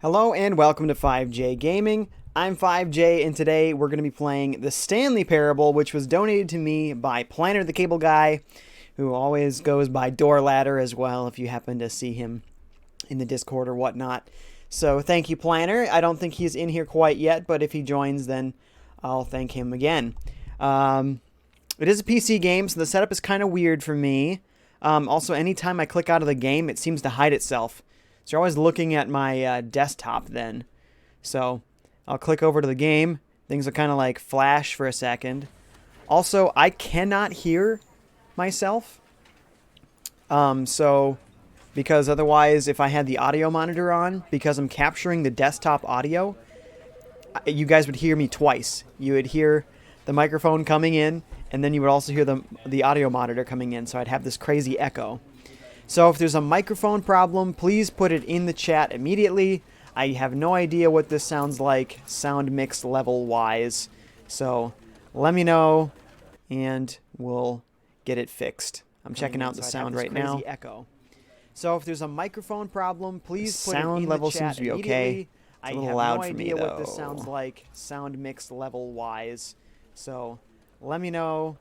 Hello and welcome to FiveJay Gaming. I'm FiveJay and today we're going to be playing the Stanley Parable, which was donated to me by Planner the Cable Guy, who always goes by Door Ladder as well if you happen to see him in the Discord or whatnot. So thank you, Planner. I don't think he's in here quite yet, but if he joins then I'll thank him again. It is a PC game, so the setup is kind of weird for me. Also, anytime I click out of the game, it seems to hide itself. So you're always looking at my desktop then. So I'll click over to the game. Things will kind of like flash for a second. Also, I cannot hear myself. Because otherwise, if I had the audio monitor on, because I'm capturing the desktop audio, you guys would hear me twice. You would hear the microphone coming in, and then you would also hear the audio monitor coming in, so I'd have this crazy echo. So if there's a microphone problem, please put it in the chat immediately. I have no idea what this sounds like sound mix level wise. So let me know and we'll get it fixed. I'm checking out the sound right now. Echo. So if there's a microphone problem, please put it in the chat immediately. Sound level seems to be okay. It's a little loud for me though. I have no idea what this sounds like sound mix level wise. So let me know.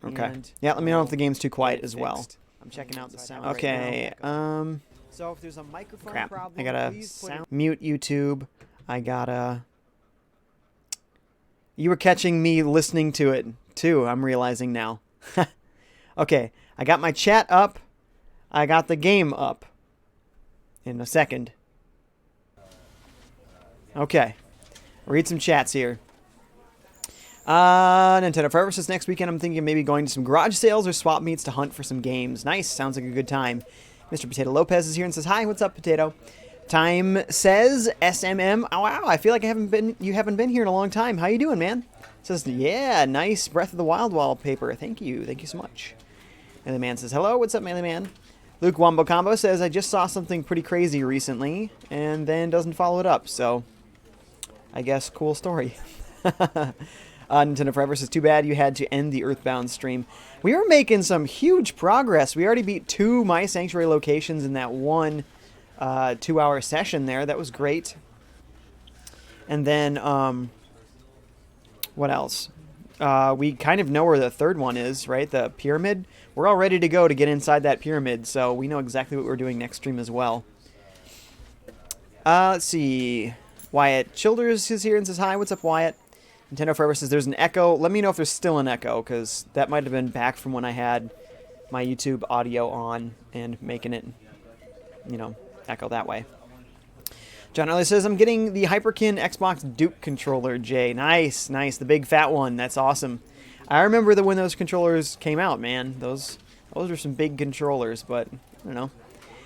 Okay. Yeah, let me know if the game's too quiet as well. I'm checking out the sound. Okay. Right now. So if there's a microphone problem, I gotta mute YouTube. I gotta. You were catching me listening to it too. I'm realizing now. Okay, I got my chat up. I got the game up. In a second. Okay, read some chats here. Nintendo Forever says next weekend I'm thinking of maybe going to some garage sales or swap meets to hunt for some games. Nice, sounds like a good time. Mr. Potato Lopez is here and says, hi, what's up, Potato? Time says, SMM, oh wow, I feel like you haven't been here in a long time. How you doing, man? Says, yeah, nice Breath of the Wild wallpaper. Thank you so much. And the man says, hello, what's up, Melee Man? Luke Wombo Combo says, I just saw something pretty crazy recently, and then doesn't follow it up, so I guess cool story. Nintendo Forever says, too bad you had to end the Earthbound stream. We were making some huge progress. We already beat 2 My Sanctuary locations in that one 2-hour session there. That was great. And then, what else? We kind of know where the third one is, right? The pyramid. We're all ready to go to get inside that pyramid, so we know exactly what we're doing next stream as well. Let's see. Wyatt Childers is here and says, hi, what's up, Wyatt? Nintendo Forever says there's an echo. Let me know if there's still an echo, because that might have been back from when I had my YouTube audio on and making it, you know, echo that way. John Ellie says, I'm getting the Hyperkin Xbox Duke controller, Jay. Nice, nice. The big fat one. That's awesome. I remember when those controllers came out, man. Those were some big controllers, but, I don't know.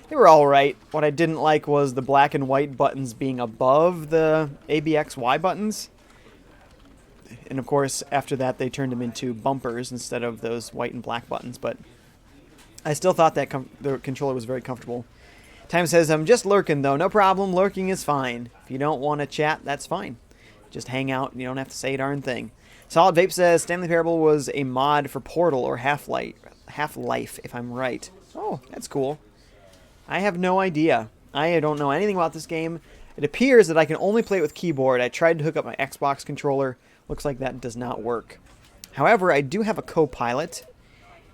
They were alright. What I didn't like was the black and white buttons being above the ABXY buttons. And of course, after that, they turned them into bumpers instead of those white and black buttons. But I still thought that the controller was very comfortable. Time says, I'm just lurking, though. No problem. Lurking is fine. If you don't want to chat, that's fine. Just hang out. You don't have to say a darn thing. Solid Vape says, Stanley Parable was a mod for Portal or Half-Life, if I'm right. Oh, that's cool. I have no idea. I don't know anything about this game. It appears that I can only play it with keyboard. I tried to hook up my Xbox controller. Looks like that does not work. However, I do have a co-pilot,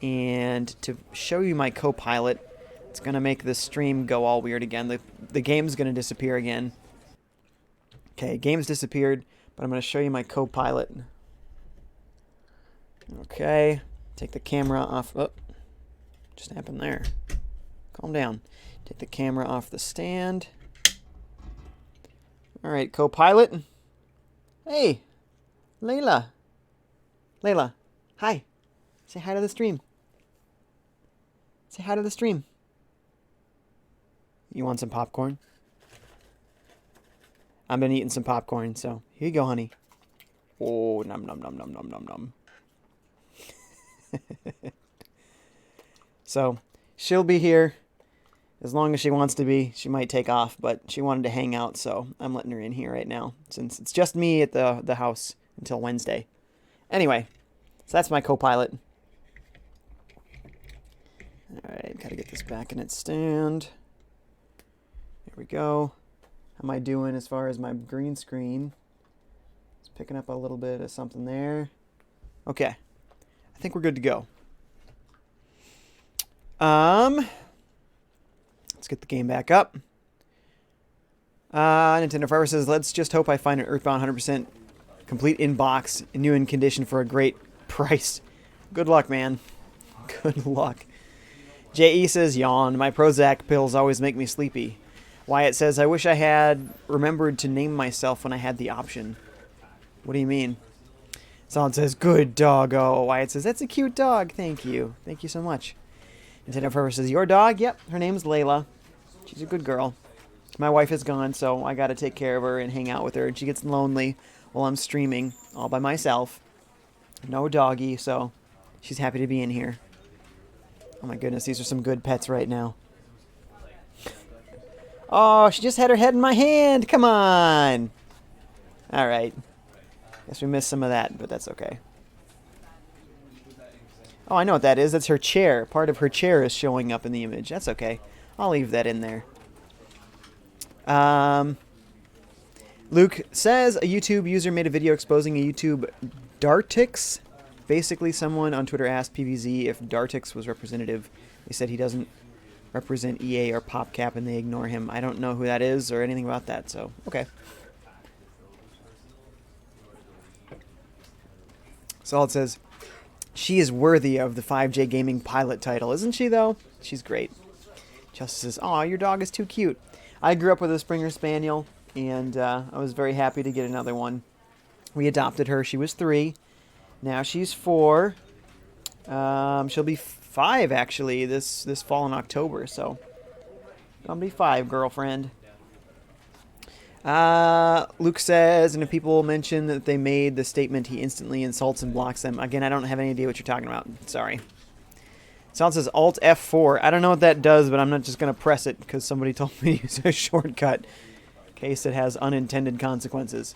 and to show you my co-pilot, it's going to make this stream go all weird again. The game's going to disappear again. Okay, game's disappeared, but I'm going to show you my co-pilot. Okay, take the camera off. Oh, just happened there. Calm down. Take the camera off the stand. All right, co-pilot. Hey. Layla. Layla. Hi. Say hi to the stream. Say hi to the stream. You want some popcorn? I've been eating some popcorn, so here you go, honey. Oh, nom nom nom nom nom nom nom. So, she'll be here as long as she wants to be. She might take off, but she wanted to hang out, so I'm letting her in here right now, since it's just me at the house until Wednesday. Anyway, so that's my co-pilot. Alright, gotta get this back in its stand. There we go. am I doing as far as my green screen? It's picking up a little bit of something there. Okay. I think we're good to go. Let's get the game back up. Nintendo Forever says, let's just hope I find an Earthbound 100% complete in box, new in condition for a great price. Good luck, man. Good luck. J.E. says, yawn. My Prozac pills always make me sleepy. Wyatt says, I wish I had remembered to name myself when I had the option. What do you mean? Solid says, good doggo. Wyatt says, that's a cute dog. Thank you. Thank you so much. Nintendo Forever says, your dog? Yep, her name's Layla. She's a good girl. My wife is gone, so I gotta take care of her and hang out with her. And she gets lonely while I'm streaming all by myself. No doggy, so she's happy to be in here. Oh my goodness, these are some good pets right now. Oh, she just had her head in my hand. Come on. All right. Guess we missed some of that, but that's okay. Oh, I know what that is. That's her chair. Part of her chair is showing up in the image. That's okay. I'll leave that in there. Luke says, a YouTube user made a video exposing a YouTube Dartix. Basically, someone on Twitter asked PVZ if Dartix was representative. They said he doesn't represent EA or PopCap, and they ignore him. I don't know who that is or anything about that, so okay. Solid says, she is worthy of the FiveJay Gaming pilot title, isn't she, though? She's great. Justice says, aw, your dog is too cute. I grew up with a Springer Spaniel, and I was very happy to get another one. We adopted her. She was 3. Now she's 4. She'll be 5, actually, this fall in October, so I'll be 5, girlfriend. Luke says, and if people mention that they made the statement, he instantly insults and blocks them. Again, I don't have any idea what you're talking about. Sorry. Sound says Alt F4. I don't know what that does, but I'm not just going to press it because somebody told me to use a shortcut in case it has unintended consequences.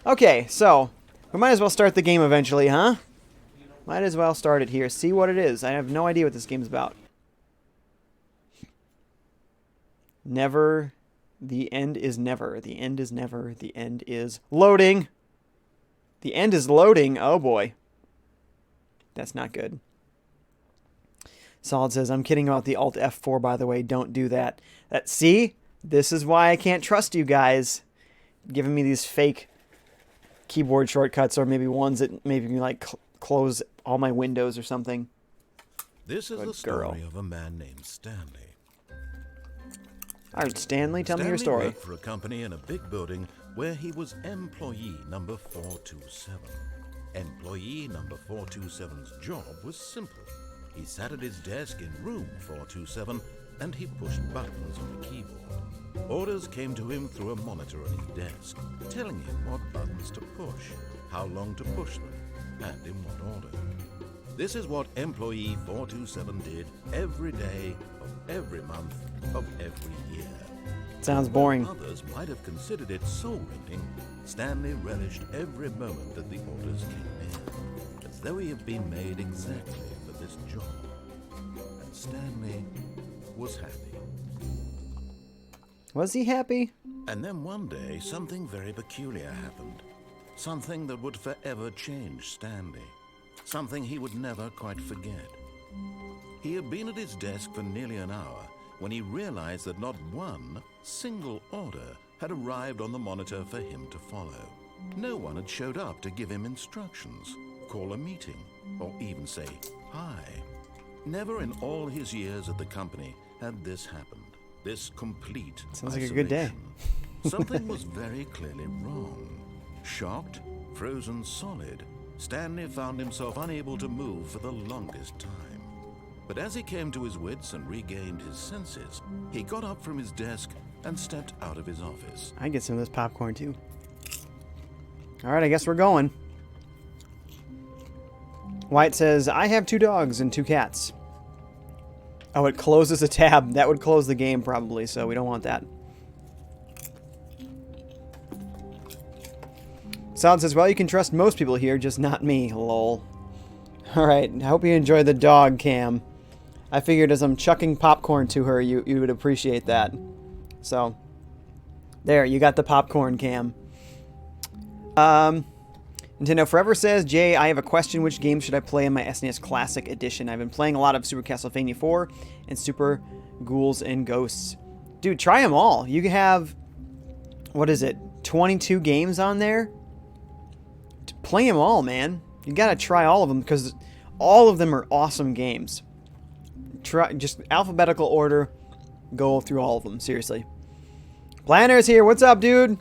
Okay, so we might as well start the game eventually, huh? Might as well start it here. See what it is. I have no idea what this game's about. Never. The end is never. The end is never. The end is loading. The end is loading. Oh, boy. That's not good. Solid says, I'm kidding about the Alt F4, by the way. Don't do that. See? This is why I can't trust you guys. Giving me these fake keyboard shortcuts, or maybe ones that maybe like close all my windows or something. This is the story of a man named Stanley. All right, Stanley, tell me your story. Worked for a company in a big building where he was employee number 427. Employee number 427's job was simple. He sat at his desk in room 427 and he pushed buttons on a keyboard. Orders came to him through a monitor on his desk, telling him what buttons to push, how long to push them, and in what order. This is what employee 427 did every day of every month of every year. Sounds boring. While others might have considered it soul-rending, Stanley relished every moment that the orders came in, as though he had been made exactly for this job. And Stanley was happy. Was he happy? And then one day, something very peculiar happened. Something that would forever change Stanley. Something he would never quite forget. He had been at his desk for nearly an hour when he realized that not one single order had arrived on the monitor for him to follow. No one had showed up to give him instructions, call a meeting, or even say hi. Never in all his years at the company had this happened. This complete Sounds like a good day. Something was very clearly wrong. Shocked, frozen solid, Stanley found himself unable to move for the longest time. But as he came to his wits and regained his senses, he got up from his desk and stepped out of his office. I get some of this popcorn too. All right, I guess we're going. White says, I have 2 dogs and 2 cats. Oh, it closes a tab. That would close the game probably, so we don't want that. Solid says, well, you can trust most people here, just not me, lol. Alright, I hope you enjoyed the dog cam. I figured as I'm chucking popcorn to her, you would appreciate that. So, There, you got the popcorn cam. Nintendo Forever says, Jay, I have a question. Which game should I play in my SNES Classic Edition? I've been playing a lot of Super Castlevania 4 and Super Ghouls and Ghosts. Dude, try them all. You can have, what is it, 22 games on there? Play them all, man. You gotta try all of them because all of them are awesome games. Try just alphabetical order, go through all of them, seriously. Planner's here. What's up, dude?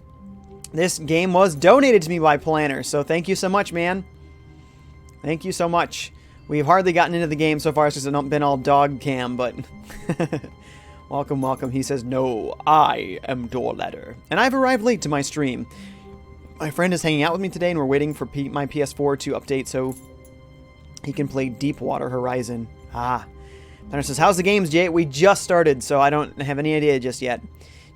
This game was donated to me by Planner, so thank you so much, man. Thank you so much. We've hardly gotten into the game so far. It's just been all dog cam, but... welcome, welcome. He says, no, I am Doorladder. And I've arrived late to my stream. My friend is hanging out with me today, and we're waiting for my PS4 to update so he can play Deepwater Horizon. Ah. Planner says, how's the games, Jay? We just started, so I don't have any idea just yet.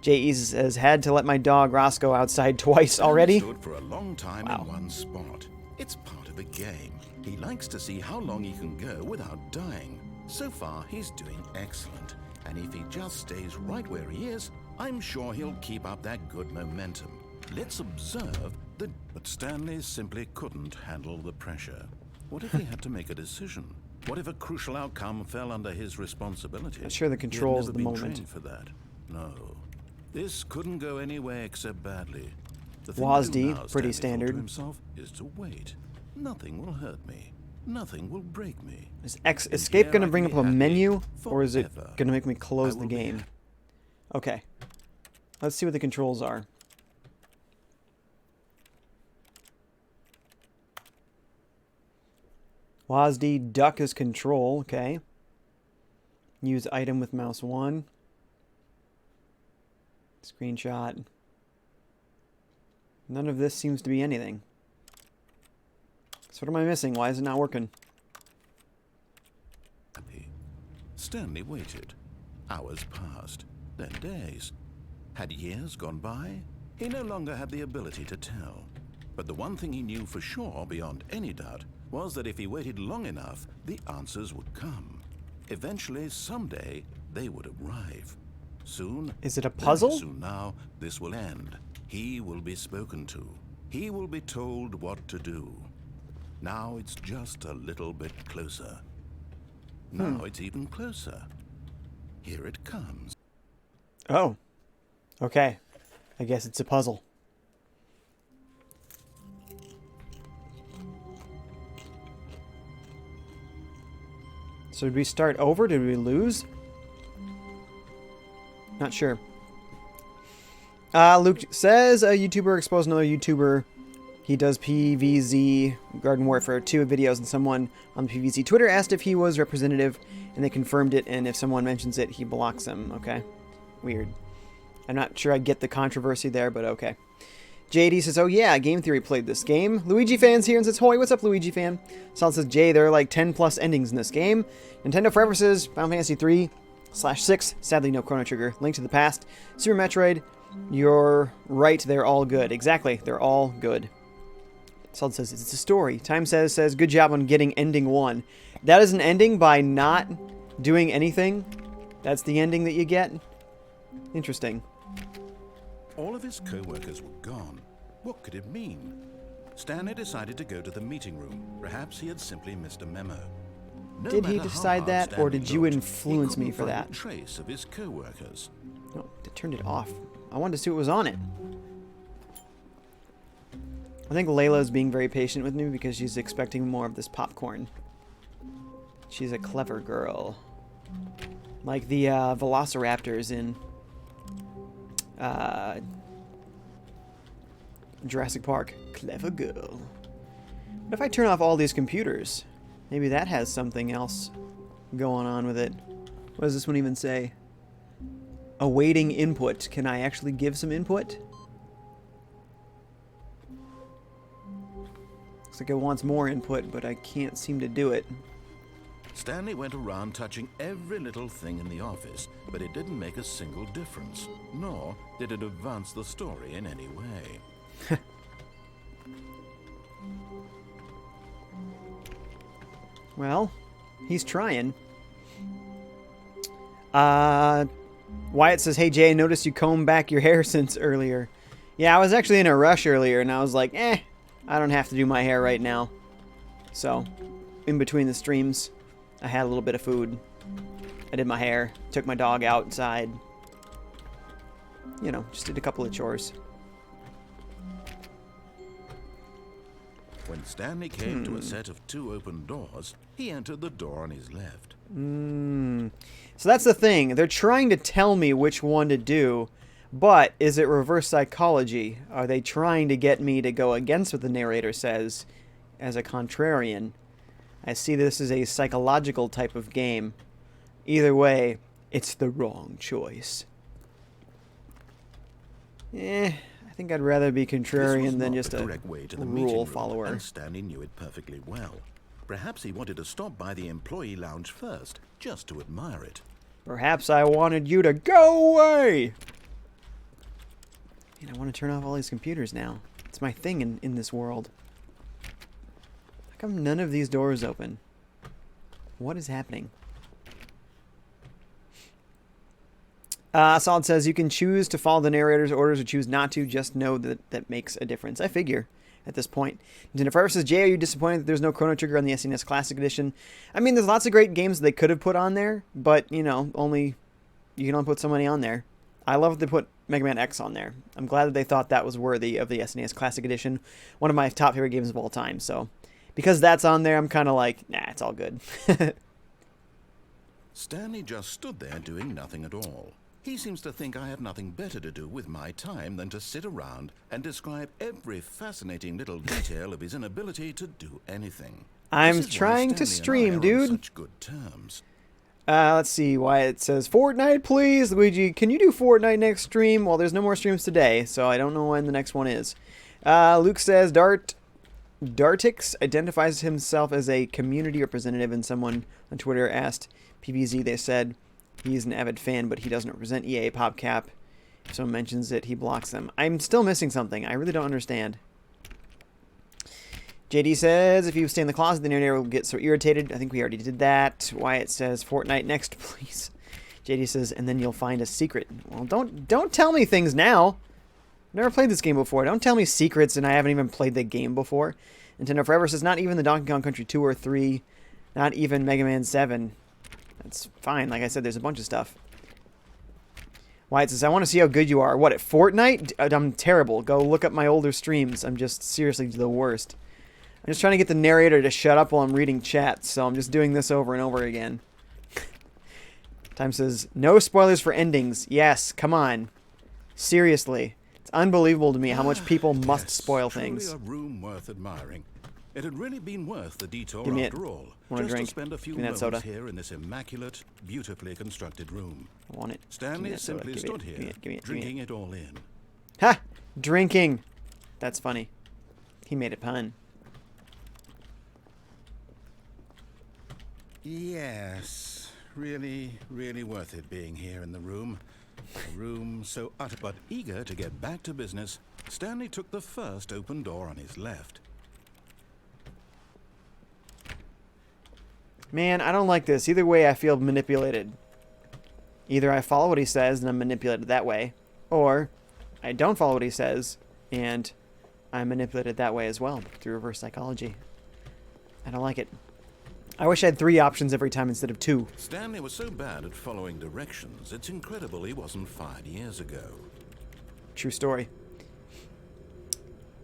Jay has had to let my dog Roscoe outside twice already. Stood for a long time in one spot. It's part of the game. He likes to see how long he can go without dying. So far, he's doing excellent. And if he just stays right where he is, I'm sure he'll keep up that good momentum. Let's observe the... But Stanley simply couldn't handle the pressure. What if he had to make a decision? What if a crucial outcome fell under his responsibility? Not sure the controls at the moment. For that. No. This couldn't go anywhere except badly. The WASD, pretty standard. To himself is to wait. Nothing will hurt me. Nothing will break me. Is escape going to bring up a menu, or is it going to make me close the game? Okay. Let's see what the controls are. WASD duck is control, okay. Use item with mouse 1. Screenshot. None of this seems to be anything. So what am I missing? Why is it not working? Stanley waited. Hours passed, then days. Had years gone by? He no longer had the ability to tell. But the one thing he knew for sure, beyond any doubt, was that if he waited long enough, the answers would come. Eventually, someday, they would arrive. Soon, is it a puzzle? Soon now, this will end. He will be spoken to. He will be told what to do. Now it's just a little bit closer. Now it's even closer. Here it comes. Oh. Okay. I guess it's a puzzle. So did we start over? Did we lose? Not sure. Luke says a YouTuber exposed another YouTuber. He does PvZ Garden Warfare 2 videos, and someone on the PvZ Twitter asked if he was representative, and they confirmed it, and if someone mentions it, he blocks them. Okay. Weird. I'm not sure I get the controversy there, but okay. JD says, oh yeah, Game Theory played this game. Luigi Fan's here and says, hoi, what's up, Luigi Fan? Solid says, Jay, there are like 10 plus endings in this game. Nintendo Forever says, Final Fantasy 3/6, sadly no Chrono Trigger. Link to the Past, Super Metroid, you're right, they're all good. Exactly, they're all good. Solid says, it's a story. Time says, good job on getting ending 1. That is an ending by not doing anything? That's the ending that you get? Interesting. All of his co-workers were gone. What could it mean? Stanley decided to go to the meeting room. Perhaps he had simply missed a memo. No did he matter how decide hard that, or Stanley did you looked, influence he me for couldn't that? find a trace of his co-workers. No, they turned it off. I wanted to see what was on it. I think Layla's being very patient with me because she's expecting more of this popcorn. She's a clever girl. Like the velociraptors in Jurassic Park. Clever girl. What if I turn off all these computers? Maybe that has something else going on with it. What does this one even say? Awaiting input. Can I actually give some input? Looks like it wants more input, but I can't seem to do it. Stanley went around touching every little thing in the office, but it didn't make a single difference, nor did it advance the story in any way. Well, he's trying. Wyatt says, hey Jay, I noticed you combed back your hair since earlier. Yeah, I was actually in a rush earlier, and I was like, I don't have to do my hair right now. So, in between the streams, I had a little bit of food. I did my hair, took my dog outside. You know, just did a couple of chores. When Stanley came to a set of 2 open doors, he entered the door on his left. So that's the thing. They're trying to tell me which one to do, but is it reverse psychology? Are they trying to get me to go against what the narrator says as a contrarian? I see this as a psychological type of game. Either way, it's the wrong choice. I think I'd rather be contrarian than just a rule follower. And Stanley knew it perfectly well. Perhaps he wanted to stop by the employee lounge first, just to admire it. Perhaps I wanted you to go away! Man, I want to turn off all these computers now. It's my thing in this world. How come none of these doors open? What is happening? Solid says, you can choose to follow the narrator's orders or choose not to. Just know that that makes a difference. I figure at this point. Nintendo Forever says, Jay, are you disappointed that there's no Chrono Trigger on the SNES Classic Edition? I mean, there's lots of great games they could have put on there, but, you know, you can only put so many on there. I love that they put Mega Man X on there. I'm glad that they thought that was worthy of the SNES Classic Edition. One of my top favorite games of all time. So, because that's on there, I'm kind of like, nah, it's all good. Stanley just stood there doing nothing at all. He seems to think I have nothing better to do with my time than to sit around and describe every fascinating little detail of his inability to do anything. I'm trying to stream, dude. Such good terms. Let's see why it says Fortnite, please. Luigi, can you do Fortnite next stream? Well, there's no more streams today, so I don't know when the next one is. Luke says Dartix identifies himself as a community representative, and someone on Twitter asked PBZ. They said he's an avid fan, but he doesn't represent EA PopCap. If someone mentions it, he blocks them. I'm still missing something. I really don't understand. JD says, if you stay in the closet, the narrator will get so irritated. I think we already did that. Wyatt says, Fortnite next, please. JD says, and then you'll find a secret. Well, don't tell me things now. I've never played this game before. Don't tell me secrets, and I haven't even played the game before. Nintendo Forever says, not even the Donkey Kong Country 2 or 3. Not even Mega Man 7. That's fine. Like I said, there's a bunch of stuff. Wyatt says, I want to see how good you are. What, at Fortnite? I'm terrible. Go look up my older streams. I'm just seriously the worst. I'm just trying to get the narrator to shut up while I'm reading chat, so I'm just doing this over and over again. Time says, no spoilers for endings. Yes, come on. Seriously. It's unbelievable to me how much people must spoil things. Truly a room worth admiring. It had really been worth the detour Give me after all. Want a Just drink? to spend a few Give me that moments soda. here in this immaculate, beautifully constructed room. I want it. Stanley simply stood here, drinking it all in. Ha! Drinking! That's funny. He made a pun. Yes, really, really worth it being here in the room. A room so utter but eager to get back to business, Stanley took the first open door on his left. Man, I don't like this. Either way, I feel manipulated. Either I follow what he says and I'm manipulated that way, or I don't follow what he says and I'm manipulated that way as well through reverse psychology. I don't like it. I wish I had 3 options every time instead of 2. Stanley was so bad at following directions, it's incredible he wasn't fired years ago. True story.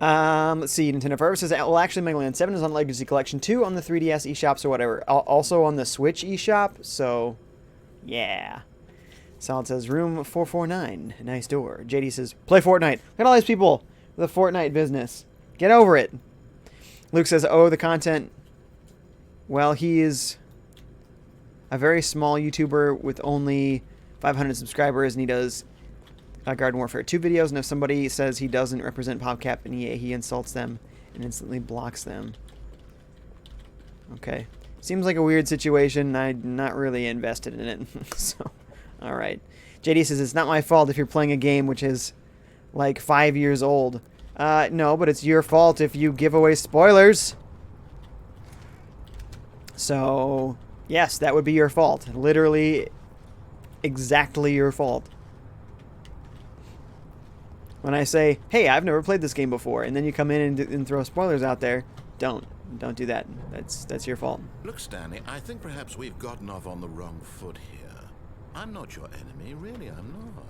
Let's see. Nintendo Forever says, well, actually, Mega Man 7 is on Legacy Collection 2 on the 3DS eShops or whatever. Also on the Switch eShop, so yeah. Solid says, room 449. Nice door. JD says, play Fortnite. Look at all these people with the Fortnite business. Get over it. Luke says, oh, the content. Well, he is a very small YouTuber with only 500 subscribers, and he does Garden Warfare 2 videos, and if somebody says he doesn't represent PopCap and EA, he insults them and instantly blocks them. Okay. Seems like a weird situation. I'm not really invested in it. So, alright. JD says, it's not my fault if you're playing a game which is like 5 years old. No, but it's your fault if you give away spoilers. So, yes, that would be your fault. Literally, exactly your fault. When I say, hey, I've never played this game before, and then you come in and throw spoilers out there, don't do that. That's your fault. Look, Stanley, I think perhaps we've gotten off on the wrong foot here. I'm not your enemy, really, I'm not.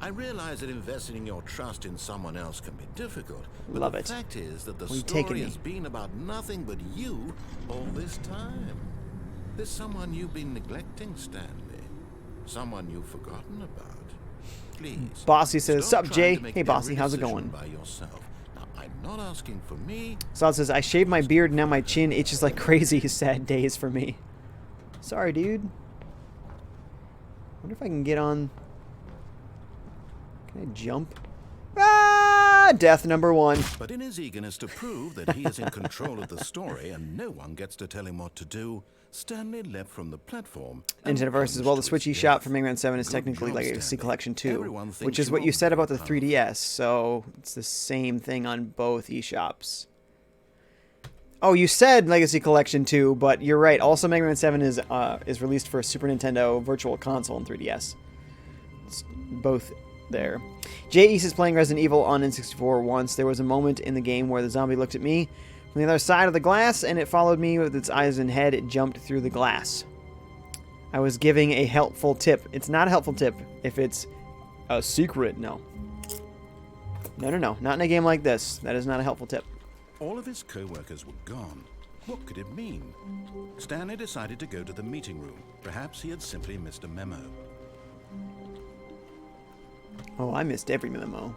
I realize that investing your trust in someone else can be difficult. But Love the it. fact is that the Well, you've taken story me. has been about nothing but you all this time. There's someone you've been neglecting, Stanley. Someone you've forgotten about. Please. Bossy says, stop sup, trying Jay? to make Hey, Bossy, every how's it decision going? by yourself. Now, I'm not asking for me. Solid says, I shaved my beard and now my chin itches like crazy. Sad days for me. Sorry, dude. Wonder if I can get on... Can I jump? Ah! Death number 1. But in his eagerness to prove that he is in control of the story and no one gets to tell him what to do, Stanley leapt from the platform. Nintendo versus, well, the Switch eShop for Mega Man 7 is Good technically job, Legacy Stanley. Collection 2, Everyone thinks which is you what you are said about the very 3DS, so it's the same thing on both eShops. Oh, you said Legacy Collection 2, but you're right. Also, Mega Man 7 is released for Super Nintendo Virtual Console and 3DS. It's both there. Jay East is playing Resident Evil on N64 once. There was a moment in the game where the zombie looked at me from the other side of the glass, and it followed me with its eyes and head. It jumped through the glass. I was giving a helpful tip. It's not a helpful tip if it's a secret. No. No. Not in a game like this. That is not a helpful tip. All of his co-workers were gone. What could it mean? Stanley decided to go to the meeting room. Perhaps he had simply missed a memo. Oh, I missed every memo.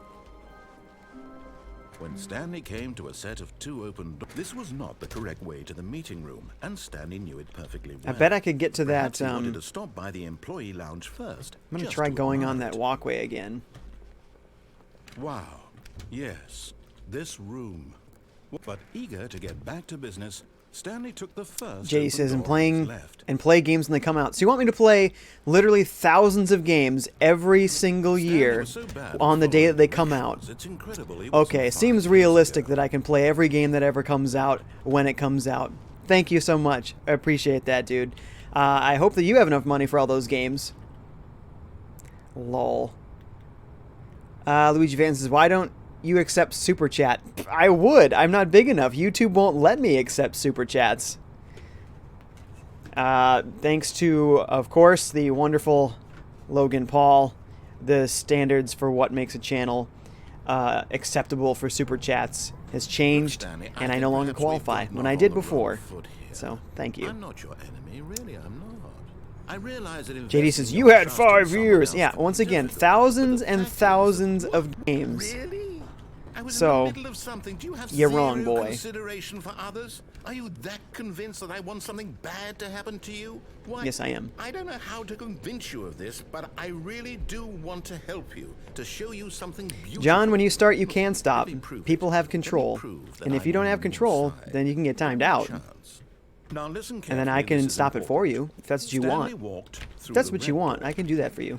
When Stanley came to a set of 2 open doors, this was not the correct way to the meeting room, and Stanley knew it perfectly well. I bet I could get to Perhaps that. he wanted to stop by the employee lounge first. I'm going to just try going on admire that it. walkway again. Wow. Yes, this room. But eager to get back to business, Stanley took the first Jay open says, door and on his playing left. and play games when they come out. So you want me to play literally thousands of games every single Stanley year was so bad at on the day that they come following out? directions, it's incredible he Okay, wasn't seems 5 years realistic ago. that I can play every game that ever comes out when it comes out. Thank you so much. I appreciate that, dude. I hope that you have enough money for all those games. Lol. Luigi Van says, why don't you accept Super Chat? I would. I'm not big enough. YouTube won't let me accept Super Chats. Thanks to, of course, the wonderful Logan Paul, the standards for what makes a channel acceptable for Super Chats has changed, Stanley, and I think no longer perhaps we've qualify gotten when off I on did the wrong before. foot here. So, thank you. I'm not your enemy, really, I'm not. I realize that JD says, investing you your had trust in 5 someone years. else Yeah, can be once again, difficult, thousands but the and fact is- thousands of What? games. Really? I was So, in the middle of something. Do you have you're zero wrong, boy. consideration for others? Are you that convinced that I want something bad to happen to you? Why, Yes, I am. I don't know how to convince you of this, but I really do want to help you, to show you something beautiful. John, when you start, you Look, can let stop. me prove it. People have Let me control. prove that And if I'm you don't on have your control, side. then you can get timed Give me a out. chance. Now listen And then carefully, I can this is stop it for important. you, if that's what you Stanley want. walked through If that's the what you red want, door. I can do that for you.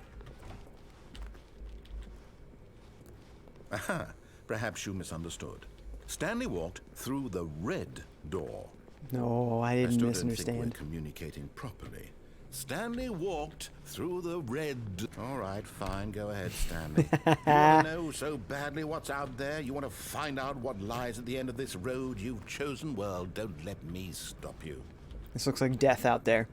Aha, perhaps you misunderstood. Stanley walked through the red door. No, I I didn't still don't think misunderstand. we're communicating properly. Stanley walked through the red... All right, fine, go ahead, Stanley. You want to know so badly what's out there? You want to find out what lies at the end of this road you've chosen? Well, don't let me stop you. This looks like death out there.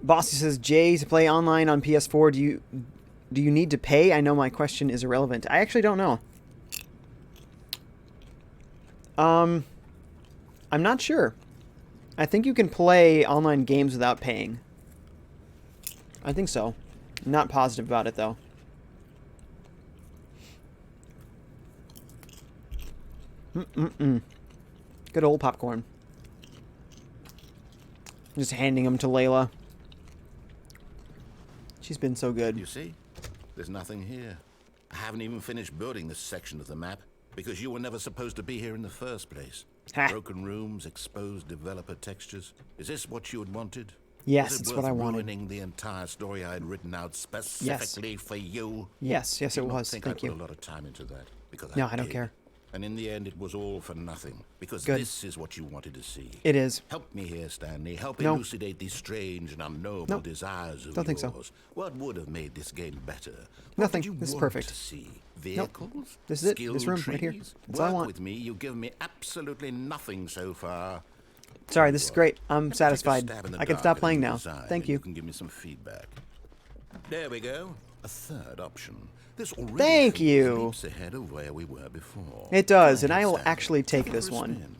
Bossy says, Jay, to play online on PS4, do you need to pay? I know my question is irrelevant. I actually don't know. I'm not sure. I think you can play online games without paying. I think so. I'm not positive about it, though. Good old popcorn. Just handing them to Layla. She's been so good. You see? There's nothing here. I haven't even finished building this section of the map because you were never supposed to be here in the first place. Ha. Broken rooms, exposed developer textures. Is this what you had wanted? Yes, Was it it's worth what I wanted. ruining the entire story I had written out specifically for you? Yes, I it don't was. think Thank I put you. a lot of time into that because No, I don't did. care. And in the end, it was all for nothing. Because Good. this is what you wanted to see. It is. Help me here, Stanley. Help No. elucidate these strange and unknowable desires of Don't think yours. so. What would have made this game better? What Nothing. did you This is want perfect. to see? Vehicles? This is it. Skill This room right here. trees? That's all I Work want. with me. You've given me absolutely nothing so far. Sorry, this is great. I'm Take a satisfied. stab in the I can dark stop at playing any now. design, Thank and you. You can give me some feedback. There we go. A third option. This already Thank feels you. leaps ahead of where we were before. It does, Go and ahead, I will Stanley. actually take Give this it a one. spin.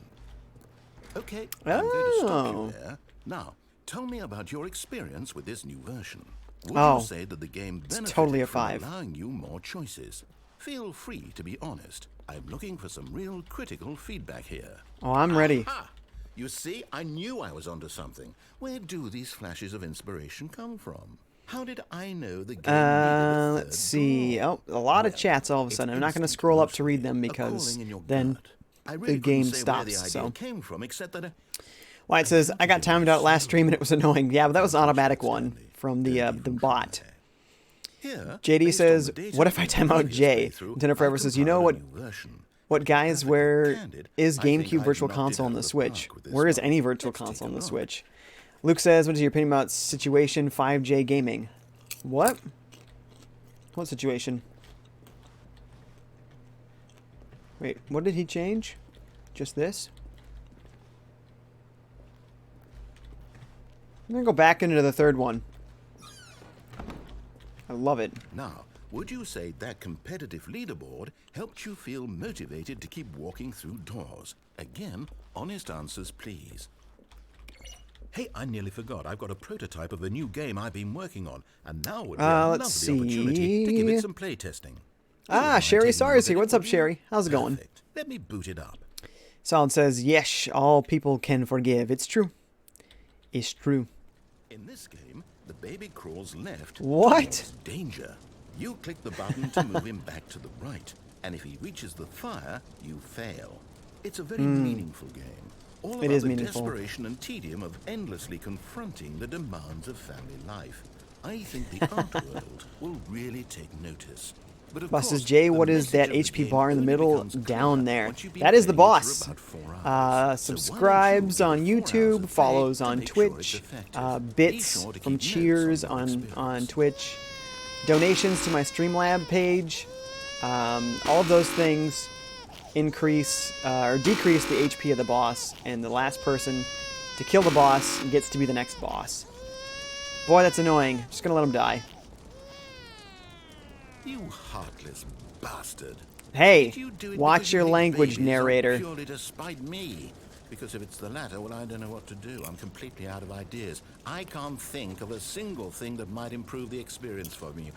Okay, I'm going to stop Oh. you there. Now, tell me about your experience with this new version. Would Oh. you say that the game benefited totally a from 5. allowing you more choices? Feel free to be honest. I'm looking for some real critical feedback here. Oh, I'm ready. Ah, you see, I knew I was onto something. Where do these flashes of inspiration come from? How did I know the game needed a Let's third see. door? Oh, a lot of Well, chats all of a it's sudden. I'm not going to instinct scroll up to mostly, read them a because calling in your then gut. I really the game couldn't say where the stops. idea So, came from, except that Wyatt says I got timed out last stream and it was annoying. Yeah, but that was an automatic one from the bot. here, JD based on says, the data "What if I from time the out previous Jay?" playthrough, Nintendo Forever I says, "You know compiled what? a new version. What guys? Perfectly Where candid, is I think GameCube I've Virtual knocked it Console out on of the the Switch? park with this Where is one. any Virtual Let's take Console a on the look. Switch?" Luke says, "What is your opinion about situation 5J gaming?" What? What situation? Wait, what did he change? Just this? I'm gonna go back into the third one. I love it. Now, would you say that competitive leaderboard helped you feel motivated to keep walking through doors? Again, honest answers, please. Hey, I nearly forgot. I've got a prototype of a new game I've been working on, and now would be a let's lovely opportunity to give see. it some playtesting. Ah, Sherry Sars here. What's up, Sherry? How's it going? Perfect. Let me boot it up. Solid says, "Yes, all people can forgive." It's true. It's true. In this game, the baby crawls left. What? towards danger. You click the button to move him back to the right, and if he reaches the fire, you fail. It's a very meaningful game. All It about is the meaningful. desperation and tedium of endlessly confronting the demands of family life. I think the art world will really take notice. But of Boss says, course, "Jay, the what is message that of the HP game bar in the only middle becomes down clear there?" once you've been That is the playing it for boss. about 4 hours. So why don't Subscribes you on give 4 hours a YouTube, day follows to on make sure it's Twitch, effective? Be bits sure to from keep notes Cheers on your on experience. Twitch, donations to my Streamlab page. All of those things increase or decrease the HP of the boss, and the last person to kill the boss gets to be the next boss. Boy, that's annoying. Just gonna let him die. You heartless bastard. Hey, Did you do it watch because you your hate language, babies or narrator. purely to spite me? Because if it's the latter, well, I don't know what to do. I'm completely out of ideas. I can't think of a single thing that might improve the experience for me.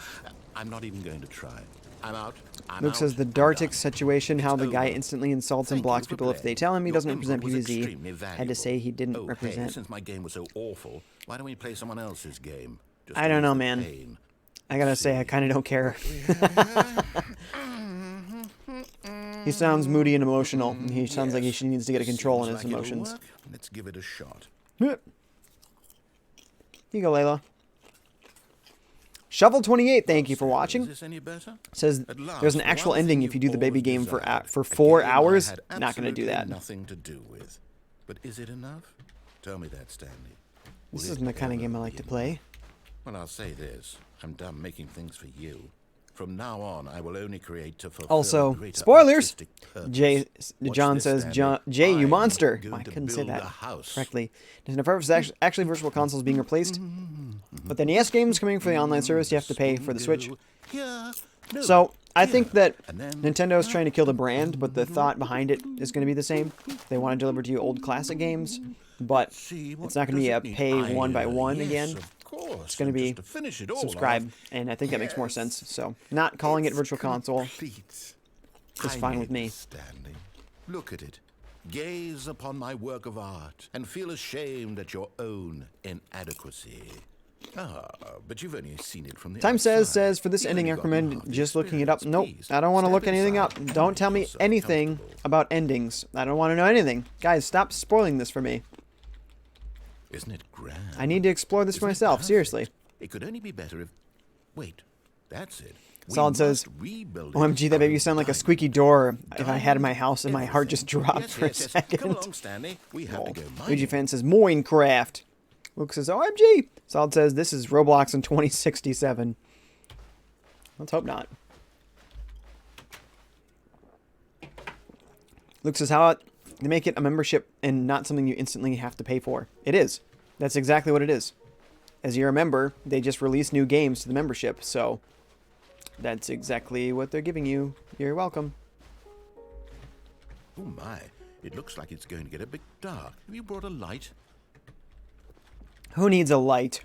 I'm not even going to try. I'm out. Luke says the I'm Dartix done. situation, how It's the guy over. instantly insults and Thank blocks you for people if they playing. tell him he Your doesn't represent input was PvZ. extremely Had to valuable. say he didn't Oh, hey, represent. since my game was so awful, why don't we play someone else's game? Just I to don't ease know, the man. pain. I gotta say, I kind of don't care. He sounds moody and emotional. And he sounds like he needs to get a control on Seems his like it'll emotions. work. Let's give it a shot. Here you go, Layla. Shovel28, thank you for Is watching. this any better? Says At last, there's an the actual one ending thing if you you've do the baby always game desired. for A 4 game I hours. had Not gonna do that. absolutely Nothing to do with. But is it enough? Tell me that, Stanley. This Will isn't it the kind of ever game I like be to enough? play. Well, I'll say this. I'm done making things for you. From now on, I will only create to fulfill Also, a greater spoilers! artistic purpose. Jay, Watch John this, says, Stanley. Jay, you I'm monster. going I to couldn't say build that a house. correctly. Nintendo Forever is actually Virtual Console is being replaced. But the NES games coming for the online service, you have to pay for the Switch. Here, no, So, I think that and then Nintendo's trying to kill the brand, but the thought behind it is going to be the same. They want to deliver to you old classic games, but see, what it's not going to be does a it need? pay one by one Yes, again. of course. It's going to and be just to finish it all subscribe, off, and I think that makes more sense. So, not calling it it's Virtual Console complete. is I fine with made me. this, Stanley. Look at it. Gaze upon my work of art and feel ashamed at your own inadequacy. Ah, but you've only seen it from the Time outside. says, for this You've ending, I only gotten half recommend the just looking it up. experience. Nope, Please, I don't want to step look anything up. inside and Don't make tell me yourself anything comfortable. about endings. I don't want to know anything. Guys, stop spoiling this for me. Isn't it grand? I need to explore this for Isn't it myself, perfect? seriously. It could only be better if... Wait, That's it. Solid says, OMG, that baby sound like a squeaky door if I had in my house and my heart just dropped for a second. Come along, Stanley. We have to go mining. Luigi fan says, Minecraft. Luke says, OMG. Solid says, this is Roblox in 2067. Let's hope not. Luke says, how about they make it a membership and not something you instantly have to pay for? It is. That's exactly what it is. As you're a member, they just release new games to the membership, so that's exactly what they're giving you. You're welcome. Oh my, it looks like it's going to get a bit dark. Have you brought a light? Who needs a light?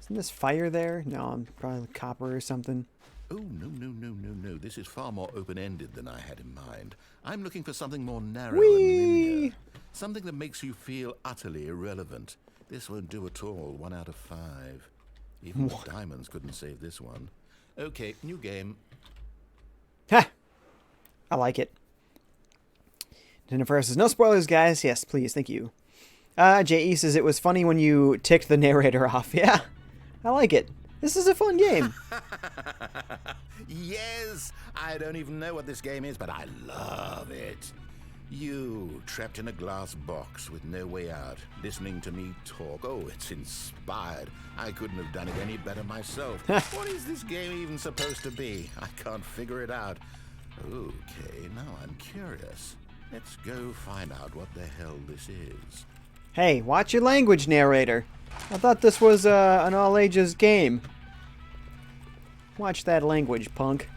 Isn't this fire there? No, I'm probably copper or something. Oh, no. This is far more open-ended than I had in mind. I'm looking for something more narrow and linear. Something that makes you feel utterly irrelevant. This won't do at all. 1 out of 5. Even the diamonds couldn't save this one. Okay, new game. Ha! I like it. Jennifer says, no spoilers, guys. Yes, please. Thank you. J.E. says, it was funny when you ticked the narrator off. Yeah, I like it. This is a fun game. Yes! I don't even know what this game is, but I love it. You, trapped in a glass box with no way out, listening to me talk. Oh, it's inspired. I couldn't have done it any better myself. What is this game even supposed to be? I can't figure it out. Okay, now I'm curious. Let's go find out what the hell this is. Hey, watch your language, narrator. I thought this was an all-ages game. Watch that language, punk.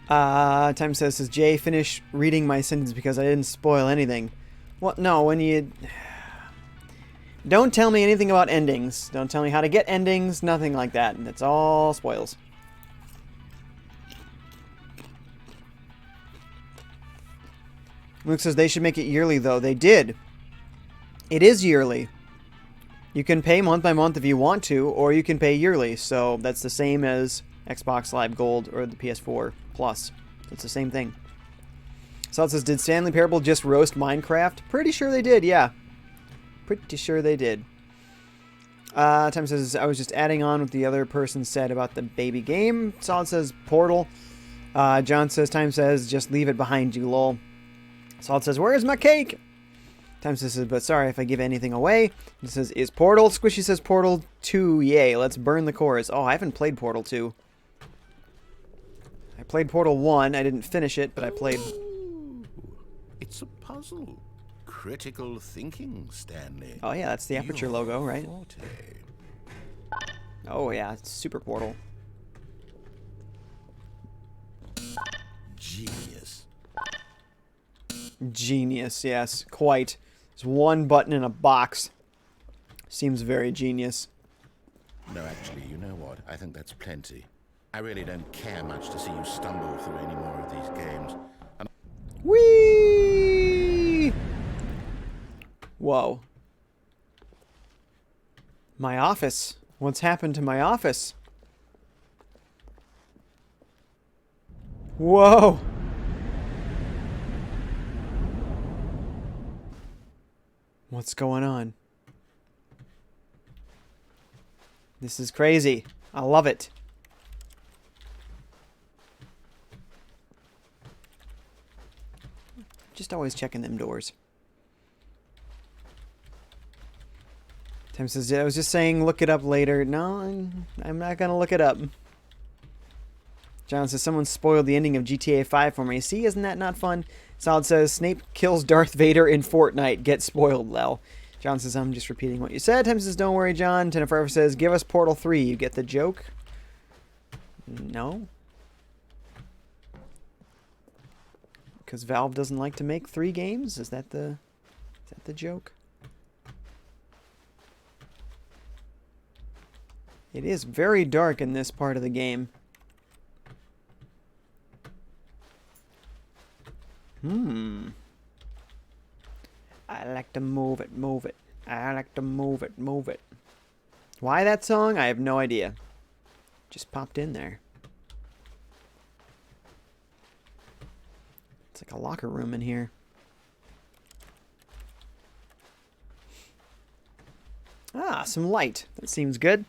Time says, Jay, finish reading my sentence because I didn't spoil anything. Well, no, when you... Don't tell me anything about endings. Don't tell me how to get endings, nothing like that. That's all spoils. Luke says they should make it yearly, though. They did. It is yearly. You can pay month by month if you want to, or you can pay yearly. So that's the same as Xbox Live Gold or the PS4 Plus. It's the same thing. Salt says, did Stanley Parable just roast Minecraft? Pretty sure they did, yeah. Pretty sure they did. Time says, I was just adding on what the other person said about the baby game. Solid says, Portal. John says, Time says, just leave it behind you, lol. Solid says, where's my cake? Time says, but sorry if I give anything away. He says, is Portal? Squishy says, Portal 2, yay, let's burn the cores. Oh, I haven't played Portal 2. I played Portal 1. I didn't finish it, but I played... It's a puzzle. Critical thinking, Stanley. Oh, yeah, that's the Aperture logo, right? Forte. Oh, yeah, it's Super Portal. Genius. Genius, yes, quite. There's one button in a box. Seems very genius. No, actually, you know what? I think that's plenty. I really don't care much to see you stumble through any more of these games. And Whee! Whoa. My office. What's happened to my office? Whoa! What's going on? This is crazy. I love it. Just always checking them doors. Tim says, I was just saying look it up later. No, I'm not going to look it up. John says, someone spoiled the ending of GTA 5 for me. See, isn't that not fun? Solid says, Snape kills Darth Vader in Fortnite. Get spoiled, Lel. John says, I'm just repeating what you said. Tim says, don't worry, John. Tennifer says, give us Portal 3. You get the joke? No. Because Valve doesn't like to make 3 games? Is that the joke? It is very dark in this part of the game. I like to move it, move it. I like to move it, move it. Why that song? I have no idea. Just popped in there. It's like a locker room in here. some light. That seems good.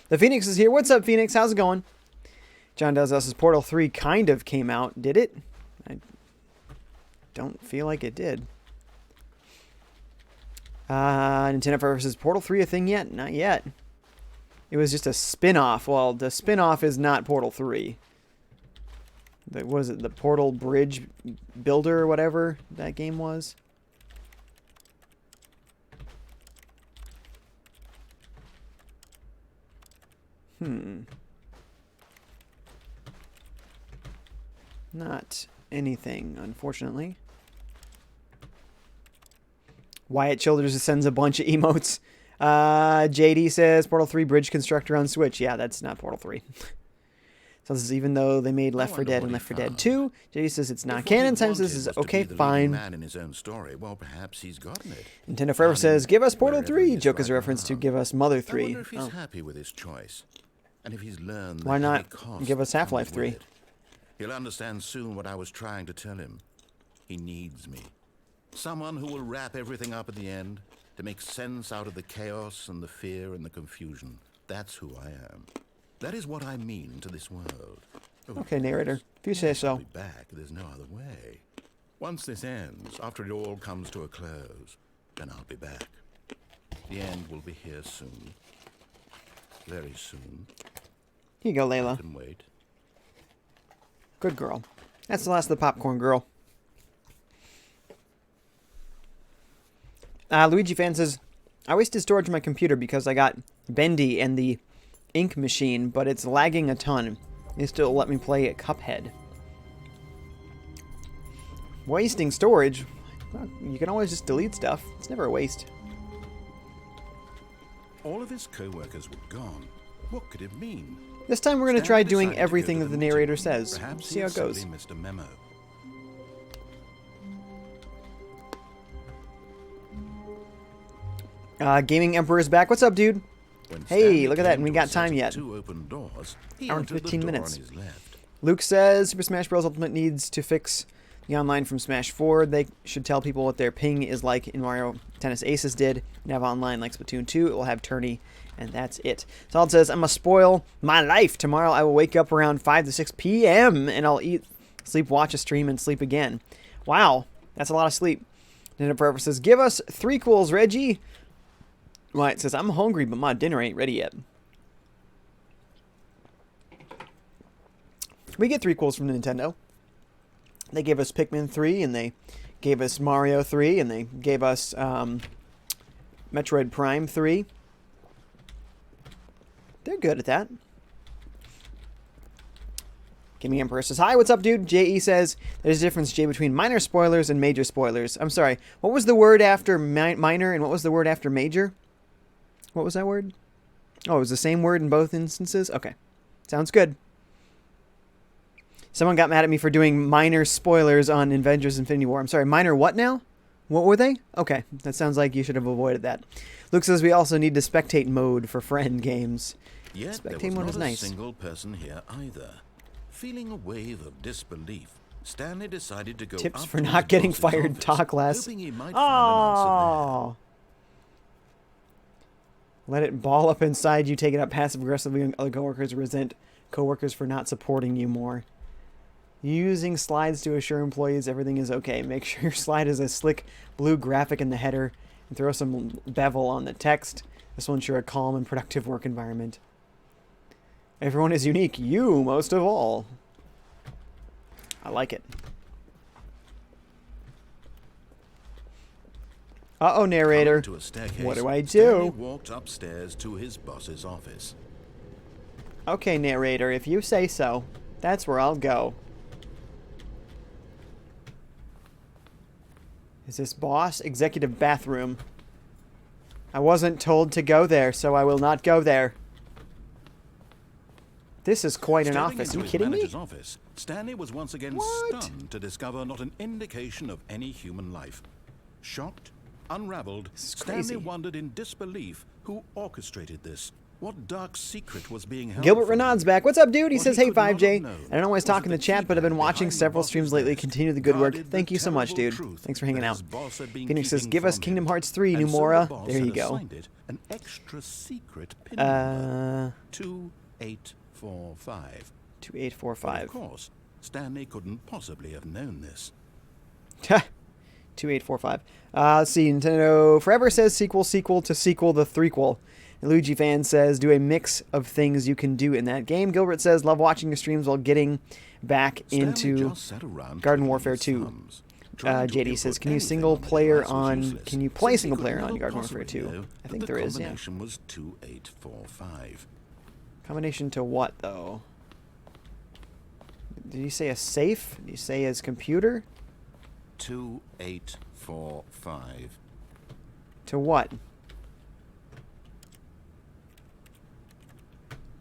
The Phoenix is here. What's up, Phoenix? How's it going? John Does Us's Portal 3 kind of came out. Did it? I don't feel like it did. Nintendo versus Portal 3 a thing yet? Not yet. It was just a spin-off. Well, the spin-off is not Portal 3. What was it? The Portal Bridge Builder or whatever that game was? Not anything, unfortunately. Wyatt Childers sends a bunch of emotes. JD says Portal 3 Bridge Constructor on Switch. Yeah, that's not Portal 3. So this is even though they made Left 4 Dead and Left 4 Dead 2. JD says it's not canon. Simon says this is okay, fine. Man in his own story. Well, perhaps he's gotten it. Nintendo Forever says, give us Portal 3. Joke is a reference to give us Mother 3. I wonder if he's happy with his choice. And if he's learned why not give us Half-Life 3? He'll understand soon what I was trying to tell him. He needs me. Someone who will wrap everything up at the end to make sense out of the chaos and the fear and the confusion. That's who I am. That is what I mean to this world. Oh, okay, narrator. If you say so. I'll be back. There's no other way. Once this ends, after it all comes to a close, then I'll be back. The end will be here soon. Very soon. Here you go, I Layla. can wait. Good girl. That's the last of the popcorn girl. Luigi fan says, I wasted storage on my computer because I got Bendy and the ink machine, but it's lagging a ton. It still let me play at Cuphead. Wasting storage? Well, you can always just delete stuff. It's never a waste. All of his co-workers were gone. What could it mean? This time we're going to try doing everything that the narrator says. Perhaps See how it goes. missed a memo. Gaming Emperor is back. What's up, dude? Hey, look at that, and we got time yet. Two open doors. Hour and 15 minutes. Left. Luke says Super Smash Bros. Ultimate needs to fix the online from Smash 4. They should tell people what their ping is like in Mario Tennis Aces did. And have online like Splatoon 2. It will have tourney, and that's it. Solid says, I'm going to spoil my life. Tomorrow I will wake up around 5 to 6 p.m. and I'll eat, sleep, watch a stream, and sleep again. Wow, that's a lot of sleep. Nintendo Forever says, give us 3 cools, Reggie. Wyatt says, I'm hungry, but my dinner ain't ready yet. We get 3 cools from Nintendo. They gave us Pikmin 3, and they gave us Mario 3, and they gave us Metroid Prime 3. They're good at that. Gaming Emperor says, hi, what's up, dude? J.E. says, there's a difference, Jay, between minor spoilers and major spoilers. I'm sorry, what was the word after minor, and what was the word after major? What was that word? Oh, it was the same word in both instances? Okay. Sounds good. Someone got mad at me for doing minor spoilers on Avengers Infinity War. I'm sorry, minor what now? What were they? Okay, that sounds like you should have avoided that. Luke says we also need to spectate mode for friend games. Yet Spectate mode is nice. There was not a single person here either. Feeling a wave of disbelief, Stanley decided to go Tips up for to not his getting boss's fired, office, talk less. hoping he might find an answer Oh. Let it ball up inside you, take it out passive-aggressively, and other coworkers resent coworkers for not supporting you more. Using slides to assure employees everything is okay. Make sure your slide is a slick blue graphic in the header and throw some bevel on the text. This will ensure a calm and productive work environment. Everyone is unique. You most of all. I like it. Uh-oh, narrator. To a staircase, What do I Stanley do? walked upstairs to his boss's office. Okay, narrator, if you say so. That's where I'll go. Is this boss? Executive bathroom. I wasn't told to go there, so I will not go there. This is quite an Stepping office. Are into you his kidding me? manager's office, Stanley was once again What? stunned to discover not an indication of any human life. Shocked, unraveled, This is crazy. Stanley wondered in disbelief who orchestrated this. What dark secret was being held Gilbert from him? Renaud's back. What's up, dude? He What says, he hey, could not have FiveJay. known I don't know why he's was talking in that the chat, but I've been keypad watching behind the several boss's streams lately. desk Continue the good work. guarded Thank the you so much, terrible dude. truth Thanks for hanging that out. his boss had been Phoenix says, keeping give us from Kingdom him. Hearts 3, And so the Numora. boss There had you go. assigned it an extra secret pin number, 2845. But 2845. of course, Stanley couldn't possibly have known this. 2845. Let's see. Nintendo Forever says sequel to sequel the threequel. And Luigi Fan says do a mix of things you can do in that game. Gilbert says love watching your streams while getting back into Garden Warfare 2. JD says can you can you play single player on Garden Warfare 2? I think there is. Yeah. Combination was 2845. Combination to what though? Did he say a safe? Did he say his computer? 2845. To what?